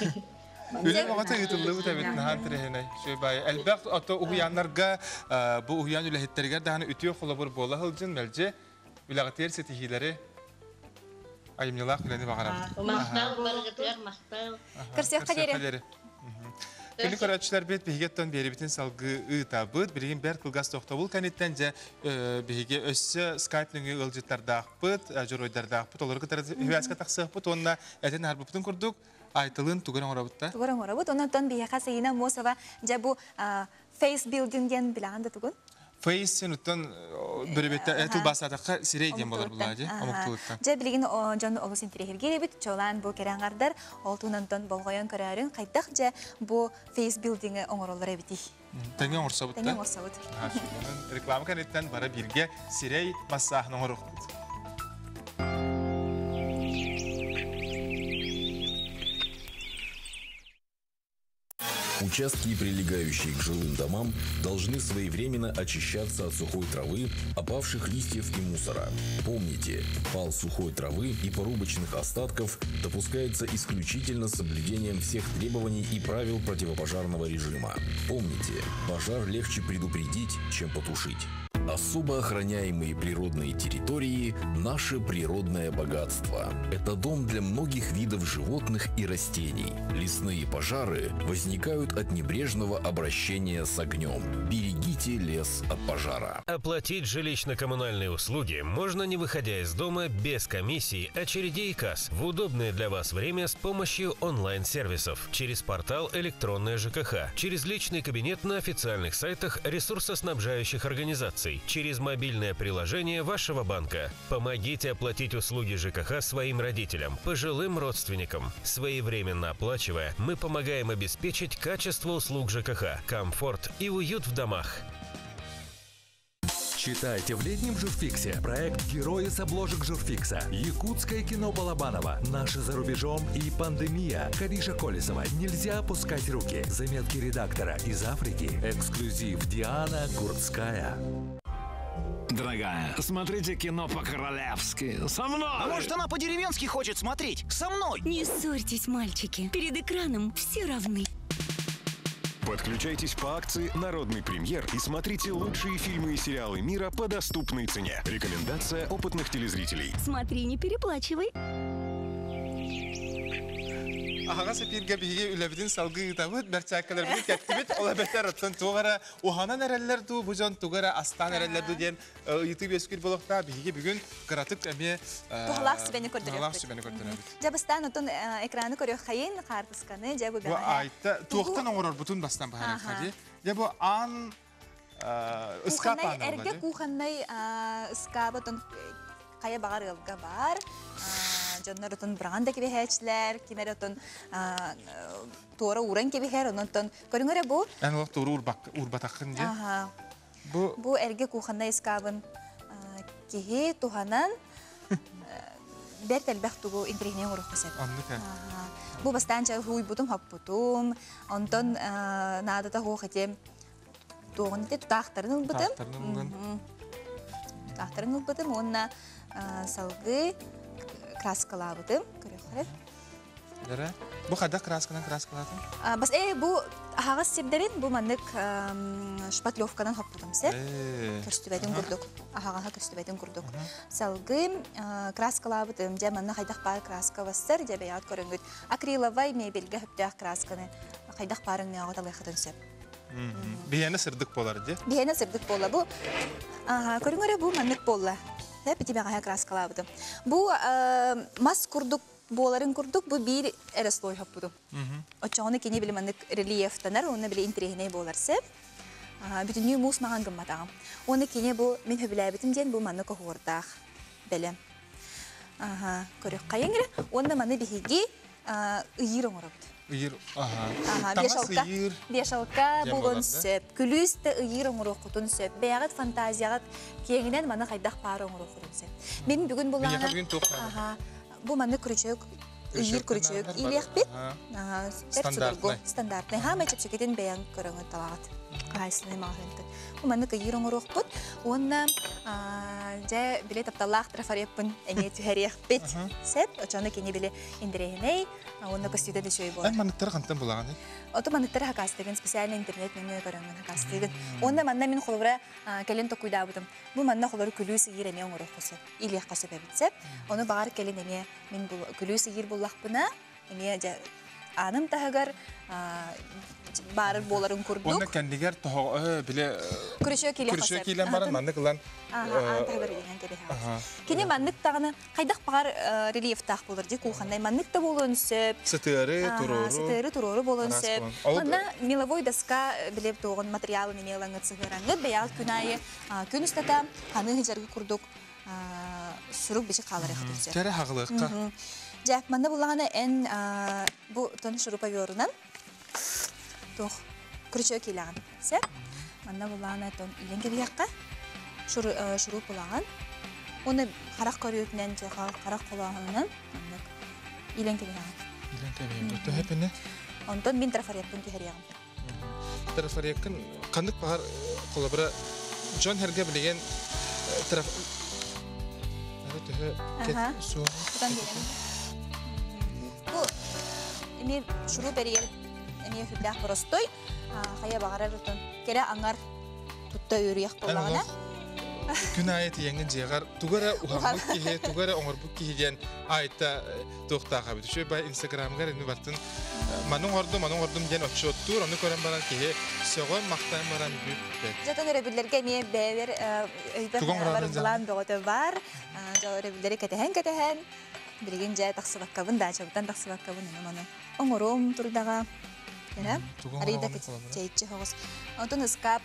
Үлем оғата ütüllü үтәбетін хантырыхыны. Шөйбай, әлбәқ ото уянларға, bu уян үләхеттерігер дағаны үтіе қолы бір бола хылжын мәлже үләғатер сетихилері айымнылақ үләні бағарам. Мақтал, барғытығар мақтал. Кірсек қадері. Күлі көрәтшілер бет бігеттен бері бітін салғы ұйтабыд, бірген бәр қылғас тоқтабыл кәнеттен жа біге өссі скайпныңы ұлжыттардақ бұд, жұройдардақ бұд, олар күтәрі үвәсқа тақсық бұд, онына әтен әрбіптін күрдік, айтылын туғырын орабытта. Туғырын орабыд, оннан бігеға қасыйына Мосова жа бұл фейс билдинген білағында тұғын? Фейсен ұттан бір бетті әтіл басадаққа сирейден болар бұлады, омықтылықта. Жа білген жоны олысын тірехерге бит, чолан бұл кәрәңғардар, ол туғынан болғайын көрәрін қайдақ жа бұл фейс билдингі оңыролар әбіті. Тәңген орсабытта? Тәңген орсабыт. Рекламы кәнеттен бара бірге сирей массағының орық. Участки, прилегающие к жилым домам, должны своевременно очищаться от сухой травы, опавших листьев и мусора. Помните, пал сухой травы и порубочных остатков допускается исключительно с соблюдением всех требований и правил противопожарного режима. Помните, пожар легче предупредить, чем потушить. Особо охраняемые природные территории – наше природное богатство. Это дом для многих видов животных и растений. Лесные пожары возникают от небрежного обращения с огнем. Берегите лес от пожара. Оплатить жилищно-коммунальные услуги можно, не выходя из дома, без комиссий, очередей и касс, в удобное для вас время с помощью онлайн-сервисов, через портал «Электронная ЖКХ», через личный кабинет на официальных сайтах ресурсоснабжающих организаций, через мобильное приложение вашего банка. Помогите оплатить услуги ЖКХ своим родителям, пожилым родственникам. Своевременно оплачивая, мы помогаем обеспечить качество услуг ЖКХ, комфорт и уют в домах. Читайте в летнем журфиксе проект «Герои с обложек журфикса». Якутское кино Балабанова. «Наши за рубежом» и «Пандемия». Кариша Колесова. «Нельзя опускать руки». Заметки редактора из Африки. Эксклюзив Диана Гурцкая. Дорогая, смотрите кино по-королевски. Со мной! А может, она по-деревенски хочет смотреть? Со мной! Не ссорьтесь, мальчики. Перед экраном все равны. Подключайтесь по акции «Народный премьер» и смотрите лучшие фильмы и сериалы мира по доступной цене. Рекомендация опытных телезрителей. Смотри, не переплачивай. Ağa sepirge bihi ülebidin salgı tabut berçakalar bir kettibit ola beter ottun tuğara uhana nereller tu bujon tuğara astan nereller tu diyen YouTube eskül bolokta bihi bugün karatık emi Tuğlaqsı beni kördürüyor. Tuğlaqsı beni kördürüyor. Jabıstan otun ekranı körüyor hayın kartıskanı jabu Bu ayta tuğuktan oğurur bütün bastan baharat hadi. Ya bu an ıskap anı olacak. Erge kuğanay ıskap otun kaya bağır ılga var. Jonlar otun branda gibi heçler, kimer otun tuğra uğran gibi her ondan körüngöre bu. Yani o tuğra urbatakın diye. Bu erge kuğanay ıskabın kihi tuhanan bertel bektugu intrihne uruq kusep. Anlık ha. Bu bastanca huy butum hap butum. Ondan nada da ho hatem. Doğun te tutaqtarın butum. Tutaqtarın butum onna salgı kraskala butum. Görüyor. Dere. Bu kadar kraskaladın? Bas bu ağız sibderin bu manlık şpatlovkadan hap butum sep. Kürstübedin kurduk. Ağağa kürstübedin kurduk. Salgı kraskala butum. Jamanna haydaq bar kraska basar jabeyat körüngüt. Akrilovay mebelge hüptüq kraskаны haydaq barın ne ağıda layıqıdın sep. Biyene sırdık bolar diye. Biyene sırdık bola bu. Körüngöre bu manlık bola. Hep iti bağa kraskala butum. Bu mas kurduk boların kurduk bu bir eresloy hapudum. Oçağını kini bile manık relief tanar, onu bile intrihine bolarsa. Bütün new mus mağan gımmadağım. Onu kini bu min hübilabitim diyen bu manık oğurdağ. Belem. Körük kayengire. Onda manı bihigi ıyır oğurabud. Iyir, Beşalka buğun söp. Külüs de ıyır oğurukutun söp. Beğat fantaziyagat kiyengiden manı haydaq par oğurukutun söp. Benim bugün bulağına... Bu manı kürüçük, ıyır kürüçük, iliyek bit. Standart. Ha meçep şekilden beyan körüngü talağıt. Kaysını mağırıntı. Bu manı ıyır oğuruk bud. Onunla bile taptalağ tarafar yapın ene tüheriyek bit. Sep, oçağını kene bile indirehiney. Onunla kostüde de şöyle boğar. Manıkları kanıtın bulağını? Oto manıkları hakastığın, spesiyal internet menüye körüngün hakastığın. Onunla manna min kulubra kelen tokuyda budum. Bu manna kulubra külüs ıyır ene oğuruk kusep. İliyek kusep ebitsep. Onu bağır kelen ene min külüs ıyır bullaq buna. Ene anım tahıgar bağırır boğların kurduk. Onda kendiger toğu bile... Kürüşö kilen baran manlık lan... Tahıgar enen kebe ha. Kini manlık tağını kaydaq bağır relief tağ bolur diye kuğanday. Manlık da bolun söp. Sıtırı tururu bolun söp. Manna milovoy daska bilep doğun materyalını meylangıt sıhırangıt. Beyal künayı kün üstata kanı hıcargı kurduk. Suruk biçi qalır yaxıdır söp. Kere hağılıqqa. Jack, manda bulağına en bu tanı şurupa yorunan. Toh, kürüşö kilağın. Sep. Manda bulağına ton ilen gibi yakka. Şurup bulağın. Onu qarak körüyütünen, qarak kulağından. İlen gibi yakka. İlen gibi yakka. Hep ne? Ondan bin tarafar yapın ki her yağın. Tarafar yakın, kandık bahar kolabra John Herge bilegen taraf... Evet, su. Buradan gelelim. Bu ini şurup eriyer. Ini hübdah prostoy. Kaya bağırar tutun. Kere angar tutta yürüyek bolağına. Günayet yengin jeğar. Tugara uhamlık kihe, tugara oңorbuk kihe diyen ayta toğtağa kabidi. Şöyle bay Instagram'a rini bartın. Manın ordum diyen otçottur. Onu kören baran kihe. Soğan maqtayın baran büyük. Zaten örebilirge miye bever öybek bulan boğutu var. Örebilirge ketehen. Bilgin jay taqsıbakkabın da çabutan taqsıbakkabın onu. Oңorom turdağa. Yara. Arida keçeyçi hoğuz. Ondan ıskap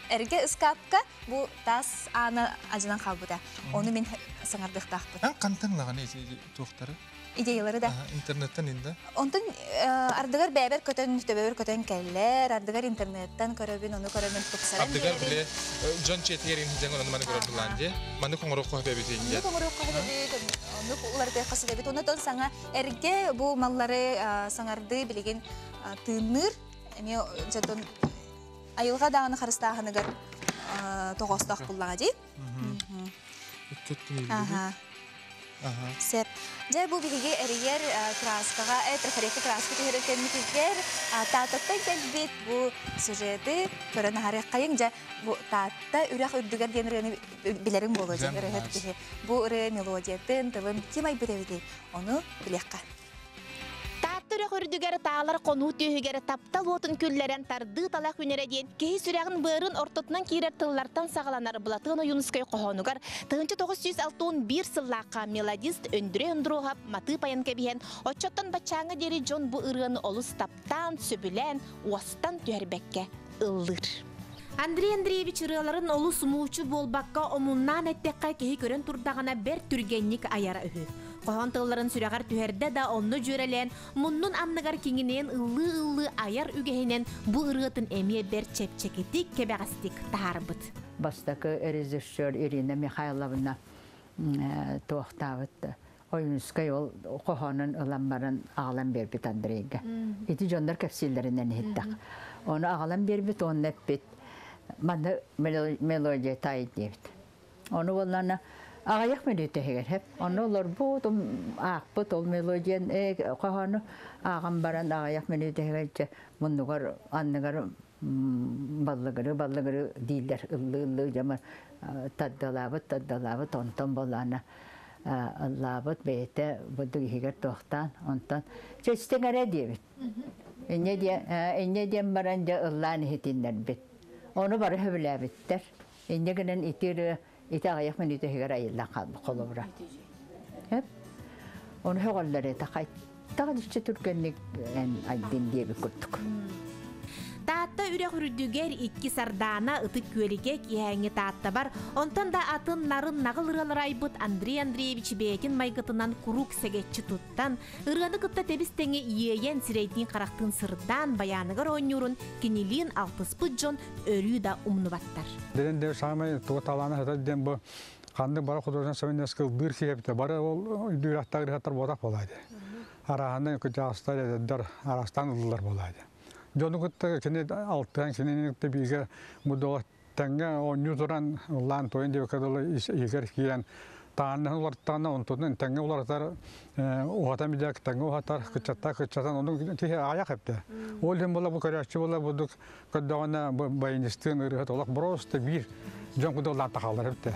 erge ıskapka bu tas ana acıdan kalbuda. Onu min sanardık taqbı. Ben kantanlağın toğtarı? İdeyaları da. İnternetten indi. Ondan ardıgar beber kötön keller, ardıgar internetten köröbün, onu köröbün tutuksaran. Ardıgar bile John Chetier'in hizangon onu manı köröbülan diye. Manı koңoruq koh bebi diye. Manı koңoruq koh bebi, onu ular tekası bebi. Onu ton sana erge bu malları sanardı bilgin tığınır. Emi jadon ayılga dağını xarıstağınıgar toğostaq bullağı diye. Kötü miydi? Sep. Jadi bu bilgi eriyer kraskaga trafareka kraska tihirken mitiger tatattan gelbit bu sujeti körön harek kayın ja bu tatta ürak ürdüger genreni bilerin bolacak rehet ki bu re melodiyaten tılın kimay birevdi onu bilekka. хүрдүгер таалар кону түйүгер таптал отун күллерен тарды талак үнереден кеһи сүрәгин бырын ортотунан кирер тыллартан сагаланар булатын Юнускай кохонугар 1961 сыллакка мелодист өндүрө өндүрүгап маты паян кебиһен отчоттон бачаңы дери Джон бу ырыны олус таптан сөбүлен уастан түһәрбекке ыллыр. Андрей Андреевич ырыларын олус муучу болбакка омуннан эттекка кеһи көрөн турдагана бер түргенник аяра үһү. Коһон тылларын сүрәгәр түһәрдә да онны жүрәлән, муннун анныгар киңинен ыллы аяр үгәһенен бу ырытын эмие бер чепчекетик кебәгәстик таарбыт. Бастакы режиссер Ирина Михайловна тохтавыт. Ойынскай ол кохонун ыламбарын агалан бербит Андрейге. Ити жондар кепсиллеринен хиттак. Оны агалан бербит, он неппит. Манда мелодия тайт дебит. Оны боллана агаяк менете хегер хеп. Оны олар бу акпыт ол мелодиян кохону аган баран агаяк менете хегерче мундугар анныгар баллыгыры дилдер ыллы жамар таддалабыт онтон боллана Allah'bıt beyte bulduk higer tohtan ondan çeşitleri diyebit. Ne diyem barınca Allah'ın hitinler bit. Onu barı hevle bitler. Ne gelen iti ayak mı iti higer ayılla kolubra. Hep onu hevalleri takay. Takadışçı Türkiye'nin en aydın diye bir kurtuk. Taatta ürek hürdüger iki sardana ıtık köligek yəhəңi taatta bar. Ondan da atın narın nağıl ıralar aybıt Andrey Andreevich beykin maygıtından kuruk segetçi tuttan. Irganı kıtta tebisteni iyeyen sireytin qaraqtın sırdan bayanıgar oynurun kinilin altıspıt jon örü da umnubattar. Deren de samay totalana hata den bu kandı bara kudursan sevendeski bir kiyepte bara ol dürahtagır hatar bodak bolaydı. Arahandan kıcağıstar eder arastan ıllar bolaydı. Jonukutta kene alttan kene te biga mudo tanga onyu duran lan toyin de kadar iger kiyan tanlar tanna ontun tanga ular tar o hata mijak tanga o hata kıçatan onun ki ayak hepte. Olhem bola bu karışçı bola buduk kadana bayinistin ırhat olak broste bir jonkuda lan takallar hepte.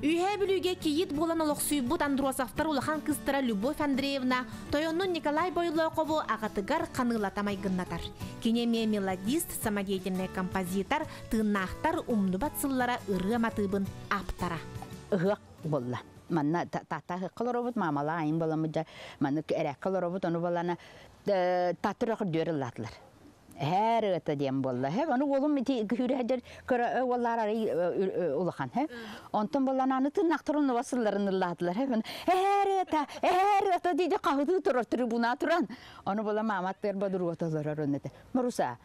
Ühe bülüge kiyit bolan olaq süybut Androsovtar ulahan kıstıra Любовь Андреевна, toyonun Nikolay Boylokovu ağatıgar kanılatamay gınnatar. Kineme melodist, самодеятельный композитор, tığnaqtar umnubat sıllara ırı matıbın aptara. Ihıq bolla. Manna tahta hıqılırobut mamala ayın bolamıca. Manna erek kılırobut onu bolana tatırıqır dörülatlar. Her öte diyem bolla. Hep onu oğlum iti hürheder kara oğullar arayı ulakan. Hep ondan bollan anı tırnaqtırın vasıllarını ladılar. Hep her öte dedi kahıdı turur tribuna turan. Onu bolla Mamat Berbadur otalar arındı. Marusa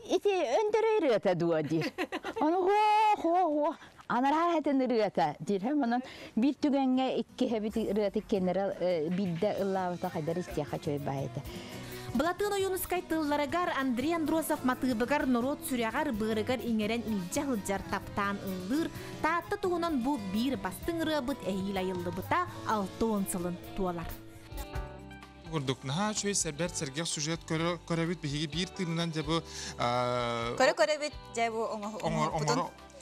iti öndere öte dua dir. Onu ho Anara heten rüyata dir. Hem onun bir tügenge iki hebiti rüyata kenara bidde ıllavata kadar istiyaha çöy baydı. Blatın Yunuskay tıllarıgar Andrey Androsov matıbıgar norot süryagar bığırıgar ingeren ilce hılcar taptan ıldır. Taatta tuğunan bu bir bastın rıbıt ehil ayıldı bıta 6-10 sılın tuğalar. Gördük. Naha şöyle serbert sergek süjet körevit bihigi bir tığından da bu... Körevit da bu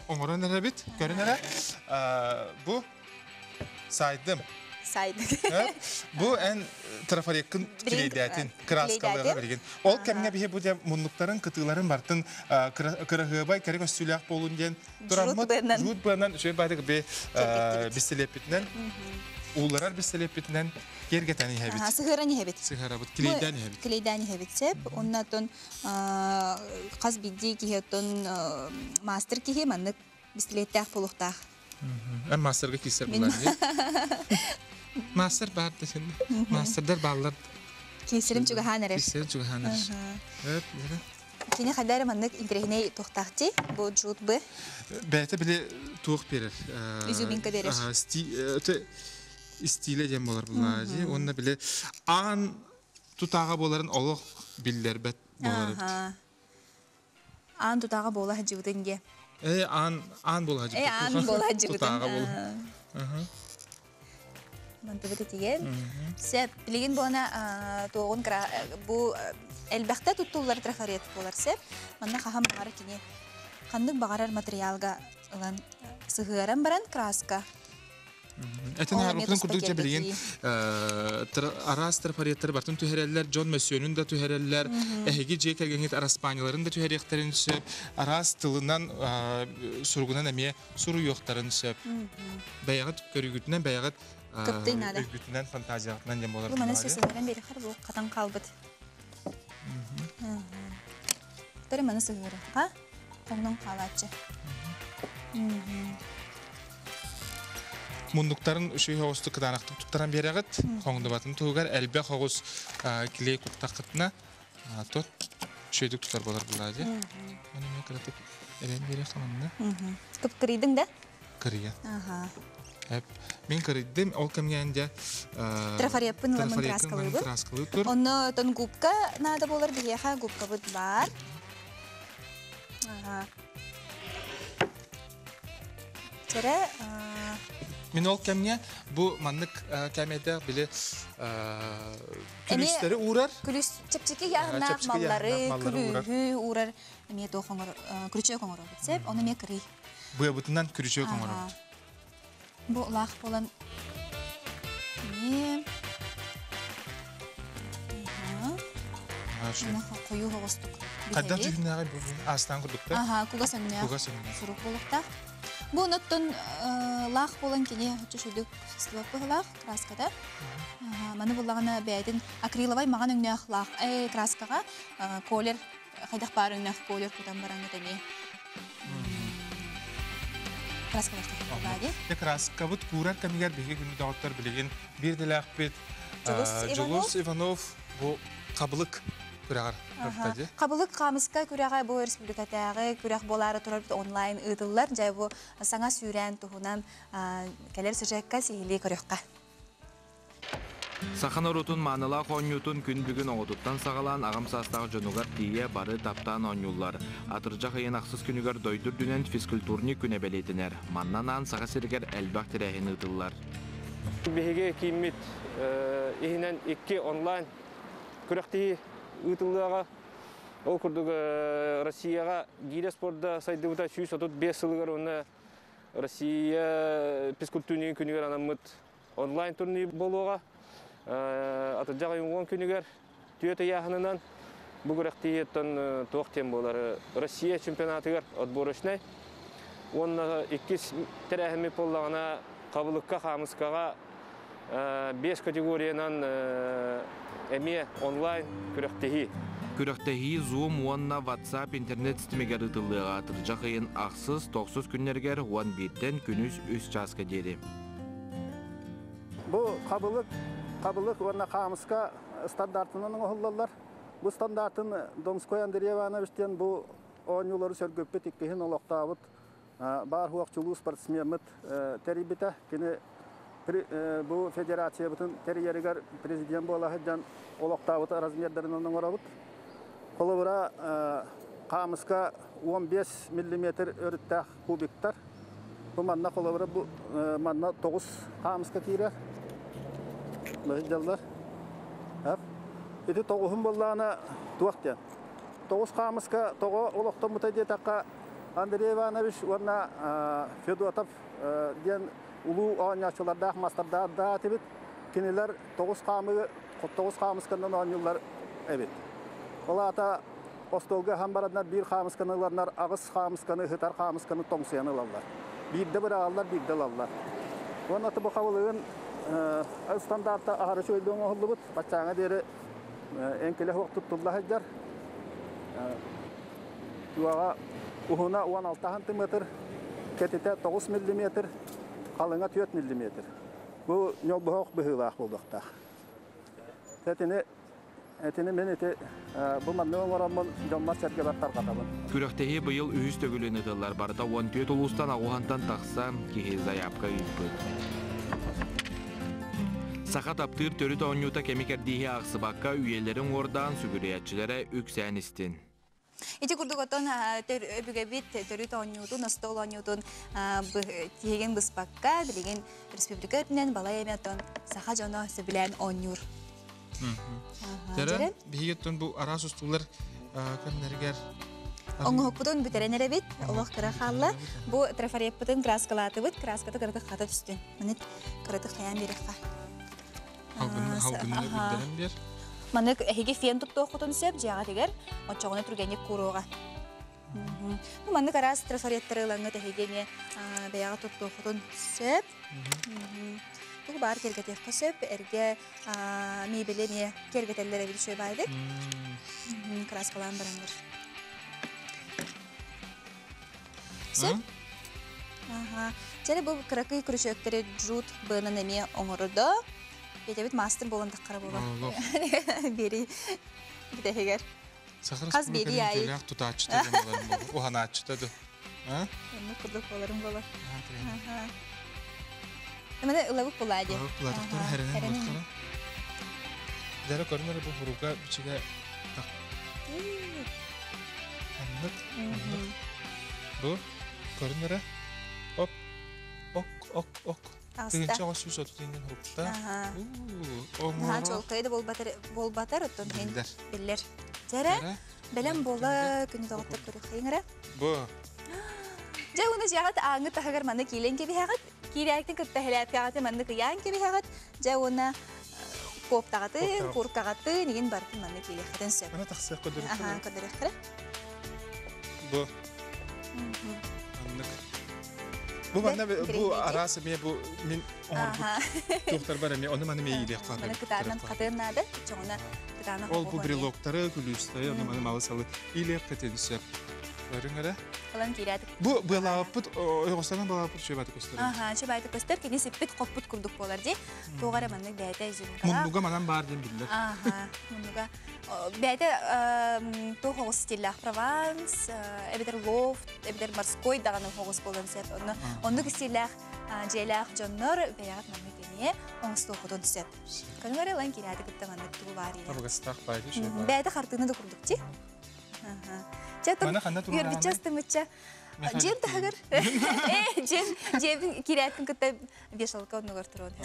Oңорон әрәбет, көрін әрә. Bu saydım. Bu en trafariyakın kileydetin, kraskalarına vergen. Ol kemine bihe bu da munlukların kıtıların bartın kırahıya bay kerek östülyak bolun diyen duramut. Jut benden şöyle baydık bir bistelepitinden, uğularar bistelepitinden gergeten ihebit. Sıhıran ihebit. Sıhıran kileyden ihebit. Kileyden ihebit sep. Ondan qaz biddi kiheton master kihe manlık bistelettak puluqtaq. En masterga kiser bunlar diye. Master barda şimdi. Masterler ballar. Kiserim juga haner. Kiserim juga haner. Evet. Kini kadar manlık ingrehine toxtaqti. Bu jut bu. Bete bile tuğ verir. Üzümin kaderir. İstile dem bolar bunlar. Onda bile an tutağa boların oluq biller bet bolar. An tutağa bolar judenge. An bolar judenge. An bolar judenge. Tutağa bolar. Mantap diye. Sep bilgin bana toğun bu elbette tutullar trafariyat bolar sep. Manna kaham bagar kini. Kandık bagarar materyalga olan sıhıran baran kraska. Этен харбытын курдукча билген арас тарпареттер бартын түһәрәлләр Джон Мессионун да түһәрәлләр эһиги же кергенет араспаняларын да түһәрәхтерин сөп арас тылынан сургунан әме суру юктарын сөп баягыт көрүгүтнән баягыт өгүтнән фантазиятынан дем болар. Бу менә сөйләгән бери хар бу катан калбыт. Тәре менә сөйләгән. Ха? Таңнан калачы. Мундуктарын үшүй хоғысты кыданақтық тұттаран берегіт, қоңды батын тұғығар әлбе хоғыз кілей құқтақытына тот үшүйдік тұттар болар бұлады. Оны мен қыратып әлен бере қаманына. Күп кірейдің да? Кірейі. Мен кірейдім, ол кәмгенде трафареппін ламын краскалы бұр. Оны тон губка нада болар бігеға губка бұд бар. Тәрі... Мен ол кәмге бұл маннық кәмеді білі күлістері урар. Күліс чепчеке яғынақ маллары, күлігі урар. Мен күріче қоңыр өбітсеп, оны мен кірей. Бұя бұтынан күріче қоңыр өбіт. Бұл лақ болан... Мен... Қойу ғоғыстық. Қаддан жүгіне ағай бұл астан құрдықта? Күға сәніне сұруқ болықта. Бұл ұнаттың лақ болан кене жүшілік сылып бұғылақ краскада. Маны бұлағына бәйдің акриловай маған өңнеғ лақ краскаға колер, қайдақ бар өңнеғ колер күтан бараңы дәне. Краскалақты бұлады. Краска бұд көрәр кәмегер беге күнді дағыттар білеген берділі ақпет Жылус Иванов бұл қабылық Қабылық қамысқа күрәға бұл республикатағы күрәқ болары тұрар онлайн ұйдылар, жай бұл саңа сүйрән тұхынан кәлер сүрәкқа сейілі көріққа. Сахан орутун маныла қонютун күн бүгін оғытыттан сағалан ағам састағы жонуғар тие бары таптан оңюлар. Атыржақ айын ақсыз күнігер дойдыр дүнен физкультурни күне бәлетінер. Маннанан саға сергер әлбақ тірәхін ұйдылар. Беге кеймет ехінен екке онлайн күрәқтегі ұйтылыға ол күрдігі Россияға гире спорда сайдығыда 135 сылығыр оны Россия физкультурнеген күнігер анамыд онлайн турнир болуға атыржақ айын күнігер түйеті яғынынан бұл күрәқтегі тоқтен болар Россия чемпионатығыр отборочнай. Онына 2 тәрәхімі болағына қабылыққа қамысқаға 5 категориянан әме онлайн күрәқтегі. Күрәқтегі Zoom, онна WhatsApp, интернет системегер ұтылыға атыржақ айын ақсыз, тоқсыз күннергер 11-тен күніз 3 жасқа деді. Бұл қабылық онна қамысқа стандартының ұғылалар. Бұл стандартын Донской Андрей Ивановичтен бұл оңылары сөргөппет еккейін олықтауыд. Бар хуақчылу спортсменмет тәрібіті. Бұл федерация бұтын тәрігер президент болағы жан олықтауыд размердерінің орабыд. Қолы бұра қамысқа 15 мм өріттәқ кубиктар. Бұл манна қолы бұра манна 9 қамысқа кейрер. Бұл жалдар. Эти 9 болланы туақтен. 9 қамысқа 9 олықтан бұтай детаққа Андрей Иванович орна Федотов ден улуу оңячыларда мастарда да тибит кинелер 9 қамыскандан оңюлар эбит. Олата остолга хамбараднар бир қамысканыларнар агыс қамысканы хытар қамысканы тоңсыянылалар. Бирде бир алалар, бирде алалар. Онаты бу кабылыгын стандартта ахары сөйлөң олубут, бачаңа дери энкеле хок туттулла хаҗар. Туага ухуна 16 см, кетите 9 мм, қалыңа 4 мм. Бұл нёбохок быһылах болдукта. Этини мен бұл маннын орамын жоммас жерге баттар катабын. Күрәктеге быйыл үйүс төгүлөнү дылар барда 14 улустан агуантан такса кеhe заявка үйпөт. Сахат аптыр төрүт оңюта кемикердиһи аксыбакка үйелерин ордан сүгүрөячилere үксәнистин. Ити курдуготон өбүгебит төрүт оңютун, остол оңютун тиеген быспакка билеген республика өртүнен бала эметон саха жоно сөбүлен оңюр. Тәрі, бейгеттен бұл арас ұстулар кәмдергер Оңғықпытын бүтеренері бит, олық кіра қалла. Бұ трафареппытын краскалаты бит, краскаты кірді қаты түстін. Мінет кірді қаян берек қа. Халғынны бүдерен бер? Маны әхеге фен тұтты оқытын сөп, жаға дегер, отчағыны түргенек көруға. Маны қарас трафареттері ұлаңы әхеге ме бәяға тұтты оқытын сөп. Бұл бар кергетек қысып, әрге мейбелі ме кергетелері біл шөй байдық. Краскалан бараңдыр. Сөп? Жәрі бұл қырақы күрішөктері жұт бұны неме оңырды. Бетебет мастер болындық қара болу. Бері бітәхегер. Қаз бері айы. Сақырыс тұта ачыта жамаларым болу. Оғана ачытады. Оны күрдік боларым болу. Әмені ұлавық болады. Ұлавық бұладықтары әрінен бұлқара. Дәрі көрінері бұл бұруға бүчіге тақ. Аннық. Бұл көрінері. Оп. Ок. Тегенче ағас сүйіс оту дейінен ұрықта. Наға жолқайды бол батар ұттын мен білер. Жәрі, бәлем болы күні доғыттар көрі қиыңыры. Бұл. Жа, оны жағат аңы тағығыр маны кейлен кебі хағыт. Кейләктің күтті хәләп қағаты маны қиян кебі хағыт. Жа, оны коп тағатын, қорып қағаты, неген бардың маны кейле қатын сөп. Мана тақсық көдірек қыры. Бұл. Бұл арасы мен бұл мен тоқтар бар әме, оны маны мен елек қылады. Маны күтарынан қатырнады, жоғына күтарынан ол бұл брелоктары, күлістері, оны маны малы салы елек қытен сөп. Көрің әрі? Қалан кейләдік. Бұл балапыт, ойғыстарынан балапыт шөбәті көстер. Шөбәті көстер, кені сеппет қоппыт күрдік болар де. Тоғары манның бәйті үзілін қала. Мұндуға манан бар ден білдір. Мұндуға. Бәйті тоғы оғыз стилях Прованс, әбедер лофт, әбедер морской дағаны оғыз болын сәп. Ондық стилях жайлақ жоннор бәйғат манны кене оңыз тоғыдын сөп. Көрің әрі лан кейләді күтті манның туы бар еді. Табығыстақ байды шөбәті. Бәйті қартығыны да күрдік де. Үрбітчастымытча. Жен тағыр. Жен жебін керәттің күтті бешалқа оны көртір оны.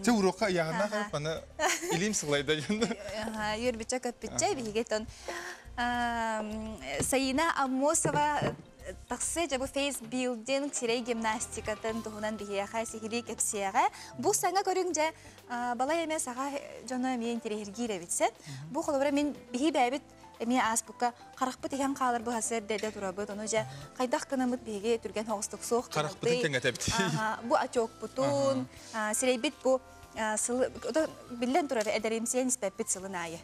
Те ұроққа яғына қап, бана илим сылайда енді. Үрбітча көпбітча, бігет он Саина Амосова тақсы жабы фейсбилден тирей гимнастикатын тұғынан бігеяға сихири кепсияға. Бұл саңа көрің жа бала емес аға жоны мен терехергейрі бітсе. Бұл қолыбыра мен бігі бәйбіт Мен аспыққа қарақпыт екен қалыр бұл әсер дәді тұрабыт. Оны жа қайдақ қынымыт беге түрген хоғыстық соқ. Қарақпытын кәң әтәбіт. Бұл ачок бұтын, сірейбіт бұл сылы, білден тұрары әдәремсен іспәппіт сылын айы.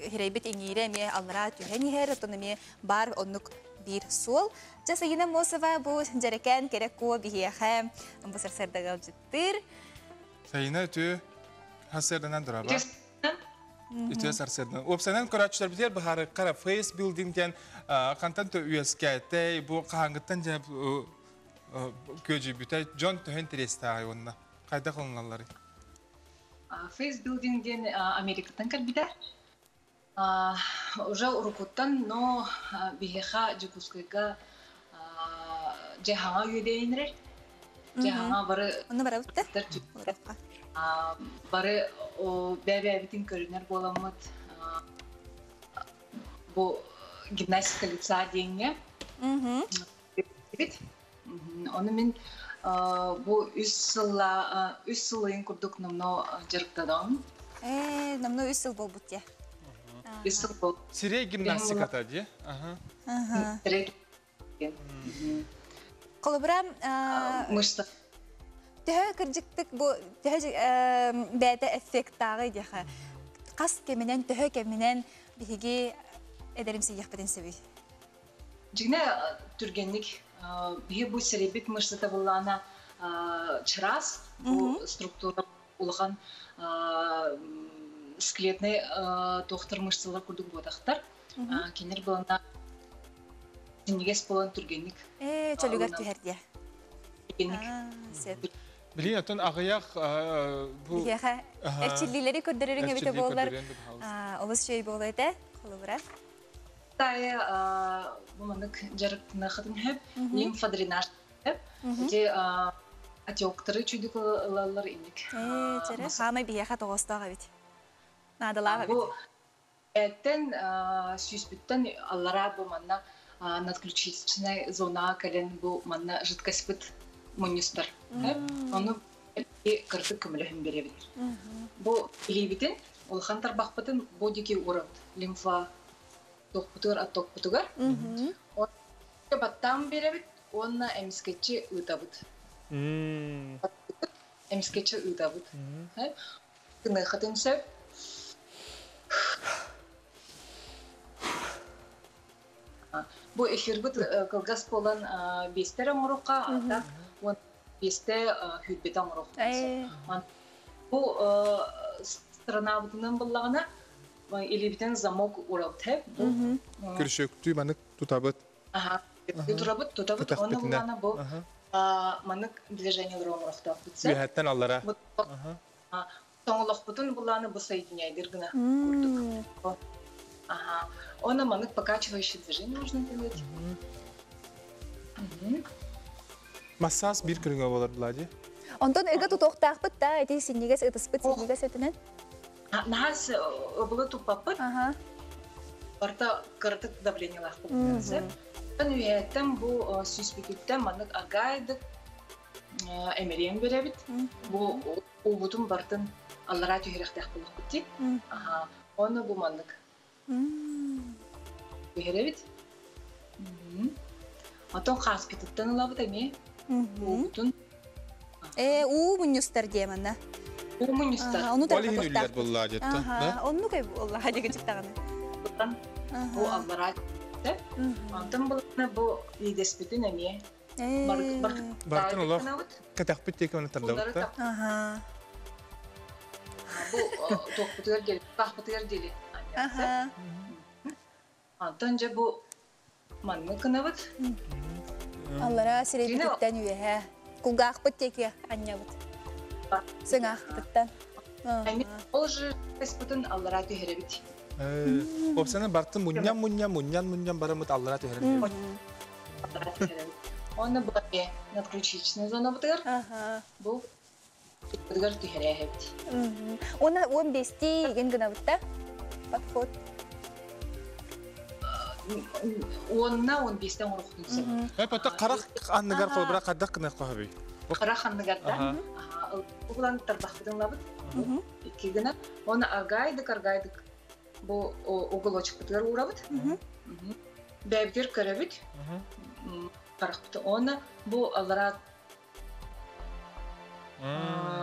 Херейбіт еңейрі әме алыра түрген ехер, ұтын әме бар онық бір сол. Жа Саина Мосова бұл жарекән керек ко бігеяға бұл сәрсәрдіғал жыттыр. Саина өті хасырдынан дұраба. Үтіе сарсырдың. Опсанан көрәтшілер бітер бұхары қара фейсбилдингден қантан тө үйескәтей, бұл қағаңғыттан жәп көжі бүтай жон төхен тересті ағай онына. Қайда қылыңалары? Фейсбилдингден Америкаттан кәрбіді. Уже ұрықыттан, но бігеға жүкіскайға жәхаңа үйедейінірер. Жәхаңа бары... Оны бара бұтты? Бары бәбәбітін көрінер боламыд. Бұл гимнастика лица дейінге. Оны мен бұл үс сылайын күрдік намно жарықтадауын. Намно үс сыл бол бұт, Үс сыл бол. Сирей гимнастиката, де? Сирей гимнастика. Қолыбырам... Мышта. Тәһә кіржіктік бұл бәді эффекттағы дейхі. Қас кемінен, тәһә кемінен бігі әдәрімсі еқпеден сөбей. Жігіне түргенлік, бігі бұл сәребет мышцата болғана чырас, бұл структура болған скелетный тоқтыр мышцалар күрдік бодақтар. Кенер болғана жінегес болған түргенлік. Чөлігер түйерде. Білейін, әттен ағаяқ бұл... Әрчілілері көрдірерің әбіті болар. Олыс жөй болайды, қолы бұра. Тайы бұлмандық жарықтына қытын хөп, лимфодренаж хөп. Өте атеоқтары чүйдік ұлалар емек. Жәрі, қамай бияға тоғыстағы бет. Надылаға бет. Эттен сүйспіттен аллара бұл манна надключительная зона кәлен бұл манна жидкость мунистар. Оны кыртык көмілігін беребілер. Бұл илебітін, ол хантар бақпытын бодеке урат, лимфа тоқпытығар, аттоқпытығар. Оны баттан беребіт, онна әміскетчі ұйтабыт. Әміскетчі ұйтабыт. Күні қытын сөп. Бұл эфирбіт кылгас болан бестер оңырыққа, аттақ он бесте хүйтбет оңырық. Бұл страна бұтынан болағына елебітен замок уралты. Күршөктүй манық тұтабыт. Тұтабыт, оны болағына бұл манық движениялар оңырықта бұтсы. Үйәттен аллара. Соңылық бұтын болағына бұл соединяйдыр гына көрдік. Оны манық покачивающее движение нужно делать. Массаж bir күріңе болар бұлади? Онтон эгэ тұтоқтақ бұт да, әтей сенегес ұтыспыт, сенегес өтінен? Нағас бұлы тұппапыт, барта қыртық давление лақпы бұлысы. Үйәттен бұл сүйспекеттен манық ағайдық әмерен беребіт. Бұл ұбытын бартын аллара түйеректәқ бұлық бұтти. Оны бұл манық. Үйеребіт. Атон қаспетіттен ұлабыт әме. Ұбытын. У мұныстар деймін. У мұныстар. Олеген үлілер болла жетті. Оны қай болла қадеге жіктағаны? Бұл аллара түйеректі. Антын бұлына бұл едеспетін әме. Бартын ұлақ кәтәқпет тек оны тардауытта. Бұл тоқпытығар келі, қақпытығар келі. Антон же бұл манны кынабыт. Аллара сиребіттен үйе. Күнгі ақпыт теке анне бұт. Сың ақпыттан. Ол же әспытын аллара түйеребіт. Опсана бартын мұньян барамыт аллара түйеребіт. Аллара түйеребіт. Оны бұлапе надключичная зона бұтығар. Бұл бұтығар түйеребіт. Оны 15-те еген гына бұтта? Подход. Онна 15-тен ұрықтың сөбі. Пәтті қарақ анныгар қолы бірақ қаддақ қынақ қағабей? Қарақ анныгарда. Бұлан тарбақпыдың лабыт. Екі гына. Оны аргайдық. Бұл уголочек бұтығар ұрабыт. Бәйбдер көрәбіт. Қарақпыты. Оны бұл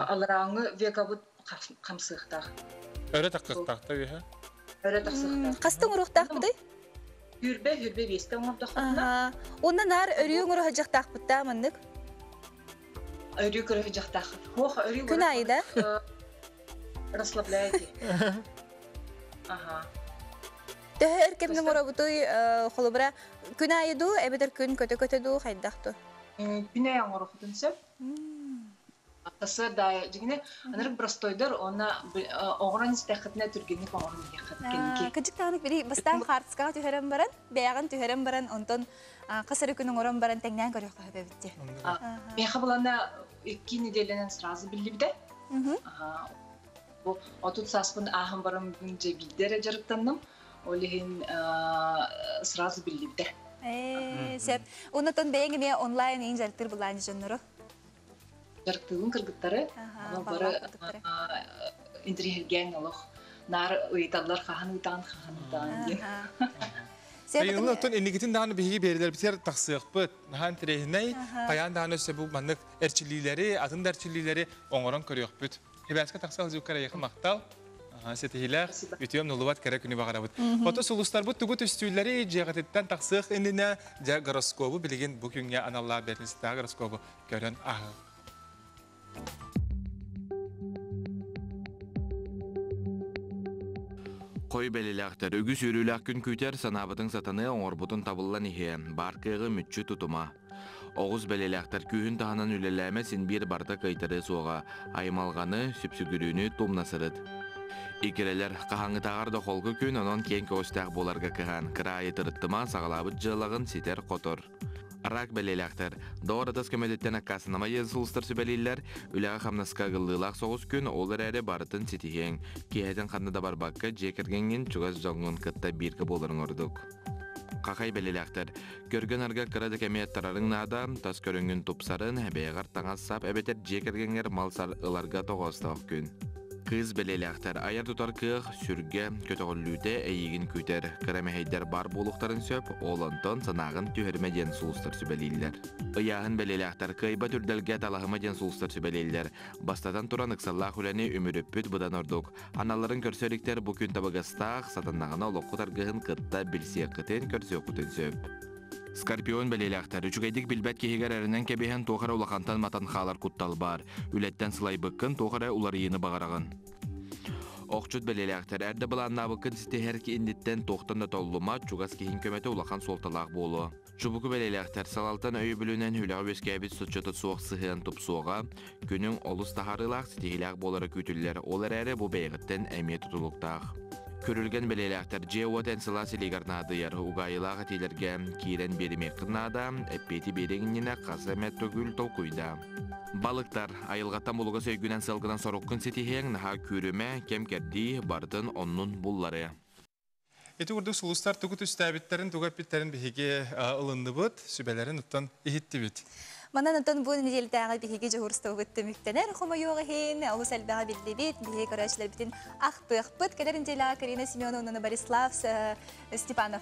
алараңы векабыт қамсықтақ. Өрі таққықтақты бейхі? Өрі тақсықтақ. Қастың ұрықтақ бұдай? Хүрбе бестен ұрықтақ бұтына. Ондан ар өріің ұрығы жақтақ бұтта мұндық? Өрі көрі жақтақ. Күн айда? Расслабляйте. Төхі әркемдің ұра бұтой қолыбыра күн айду, әбедір күн көті-көтіду қайдақты? Күн аяң ұрықтың сөп. Атасы да жігіне, анырық простойдыр, оны оғыран істәқітіне түргенік оғыран істәқіт. Күджіктағынық бірі бастан қартысқаға түйерен баран, бәяғын түйерен баран, онтон қасыры күнің оран баран тәңнен көрек қағып әбітті. Меха бұлана 2 неделенен сразу біліпді. Отут саспын ағын барам бүгінже білдері жарықтандым, олығын сразу біліпді. Сәп, онытон бәйіңі онлайн ең жәрттір бұлайын жоныры? Жарықтығын кыргыттары, бары интерьерген олық. Нар ұйталар қаған ұйтан ден. Sayınlı otun enligitin dağını bihi beriler biter taksıq bıt. Nahan tereyhinay, qayan dağını öse bu manlık erçilileri, atın erçilileri oңорон körüyük büt. Hebeska taksıq zükkara yakın maqtal. Setihiler, ütüyüm nuluvat kere günü bağıra büt. Foto sulustar bu tugut üstüleri ceğatetten taksıq enline goroskobu bilgin bugün ya anallah bernisi daha goroskobu görün ahı. Koy belilaktar, ögüs yürülak gün küter sanabıdın satanı oңорбутun tabıllan ihe, barkığı mütçü tutuma. Oğuz belilaktar kühün tahanan ülelemesin bir barda kaytarı soğa, aymalganı, süpsügürünü tumnasırıd. İkireler qahanı tağarda kolgu kün onun ken köstaq bolarga kıhan, kırayı tırıttıma sağlabıt jılağın siter kotor. Arak belelekter, doğru da skömedetten akkasınama yazılыстır sübeliller, ülağı xamnaska gıllılaq soğuz gün olur әрі barıtın sitihen, kiyeden qanıda bar bakka jekirgengin çugaz жоңын kıtta birki bolırın orduk. Qaqay belelekter, görgön arga kırada kemiyet tararın nada, tas körüngün tupsarın, beğar tağaz sap, ebeter jekirgenger malsar ılarga toğostaq gün. Kız belelekter, ayar tutar kığ, sürge, kötüğüllüte, eyigin küter, kıremeheyder bar boluqtarın söp, olanton sanağın tüherime den sulustır sübeliller. Iyağın belelekter, kıyba türdelge talahıma den sulustır sübeliller. Bastadan turan ıksallaq hüleni ümürüppüt budan orduk. Analарын körsörükter bu gün tabagastaq, satannağına oloqqutar gığın kıtta bilsiyakıten körsökütün söp. Skorpion belelekter, üçügeydik bilbet kehiger erinden kebehen toğara ulaqantan matan xalar kuttal bar. Ületten sılay bıkkın, toğara ular yeni bağırağın. Oqçut belelekter, erde bulanna bıkkın site her ki inditten toqtan da tolluma, çugas kehin kömete ulaqan soltalaq bolu. Çubuku belelekter, salaltan öy bülünen hülağı beskabit sütçatı soğuk sıhıyan tup soğa, günün olus taharılaq sitihilaq bolara kütüller, olar eri bu beygitten emye tutuluqtaq. Körülgen belelekter, jeovat ensilasi ligarnadı yarı ugayilağı tilerge kiren berimektinada, eppeti berenginine qasamet tögül tolkuyda. Balıktar, ayılgatan buluga söygünen sılgıdan sorukkun sitihen, naha kürüme, kemkerdi, bardın onun bulları. Eti urduk sulustar tugut üstäbitlerin, tugapitlerin bihige ılındı bıt, sübelerin uttan ihitti bit. Манан онтон бу неделдагы биһиге жогурстуу бүттү мүктенер хомо югахин олус элбага биллибит биһиге көрөчлөр битин ахпыхпыт кедерин жела Карина Семеновна Борислав Степанов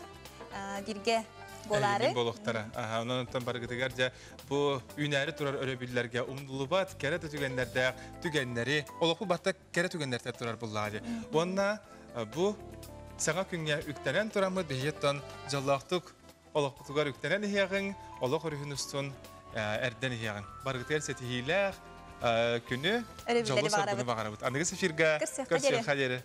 бирге болары болохтара онтон баргытыгар жа бу үнәри турар өрөбүллерге умдулубат кере түгеннерде түгеннери олоку батта кере түгеннерде турар буллады онна бу сага күнгө үктенен турамы бихеттон жаллактык олоктугар үктенен хягын олок өрүнүстүн Erden hiyağın. Bargıtır setihiler günü jolu sorgunu bağırabıt. Andıgı sefirga görsün xaderi.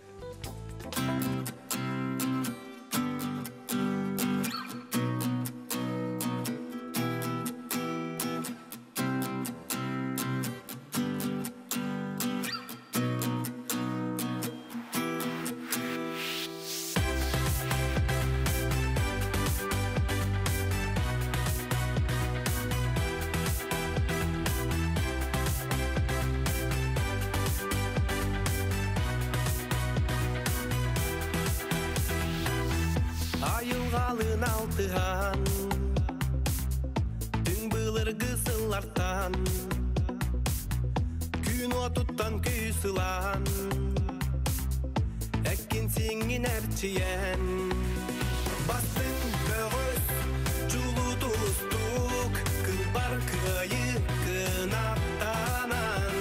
Ayılgalın altıhan Dün bılır gısıllartan Gün otuttan küsılan Ekkin singin erçiyen Bastın böğüs Çulu tuzluk Kılbar kıyı kınaptanan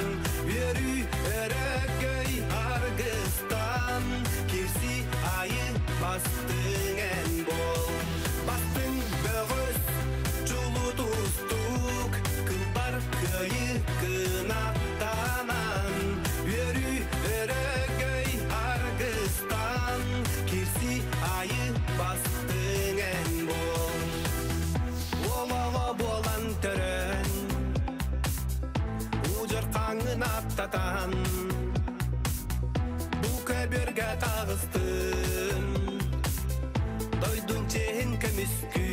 Yörü örököy argıstan Kirsi ayı bastın Tatan bu köbürge tağıstın doydun çehin kömüskü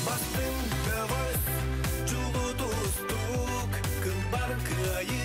bastın böğüs çulu tuzluk kılbar kıyı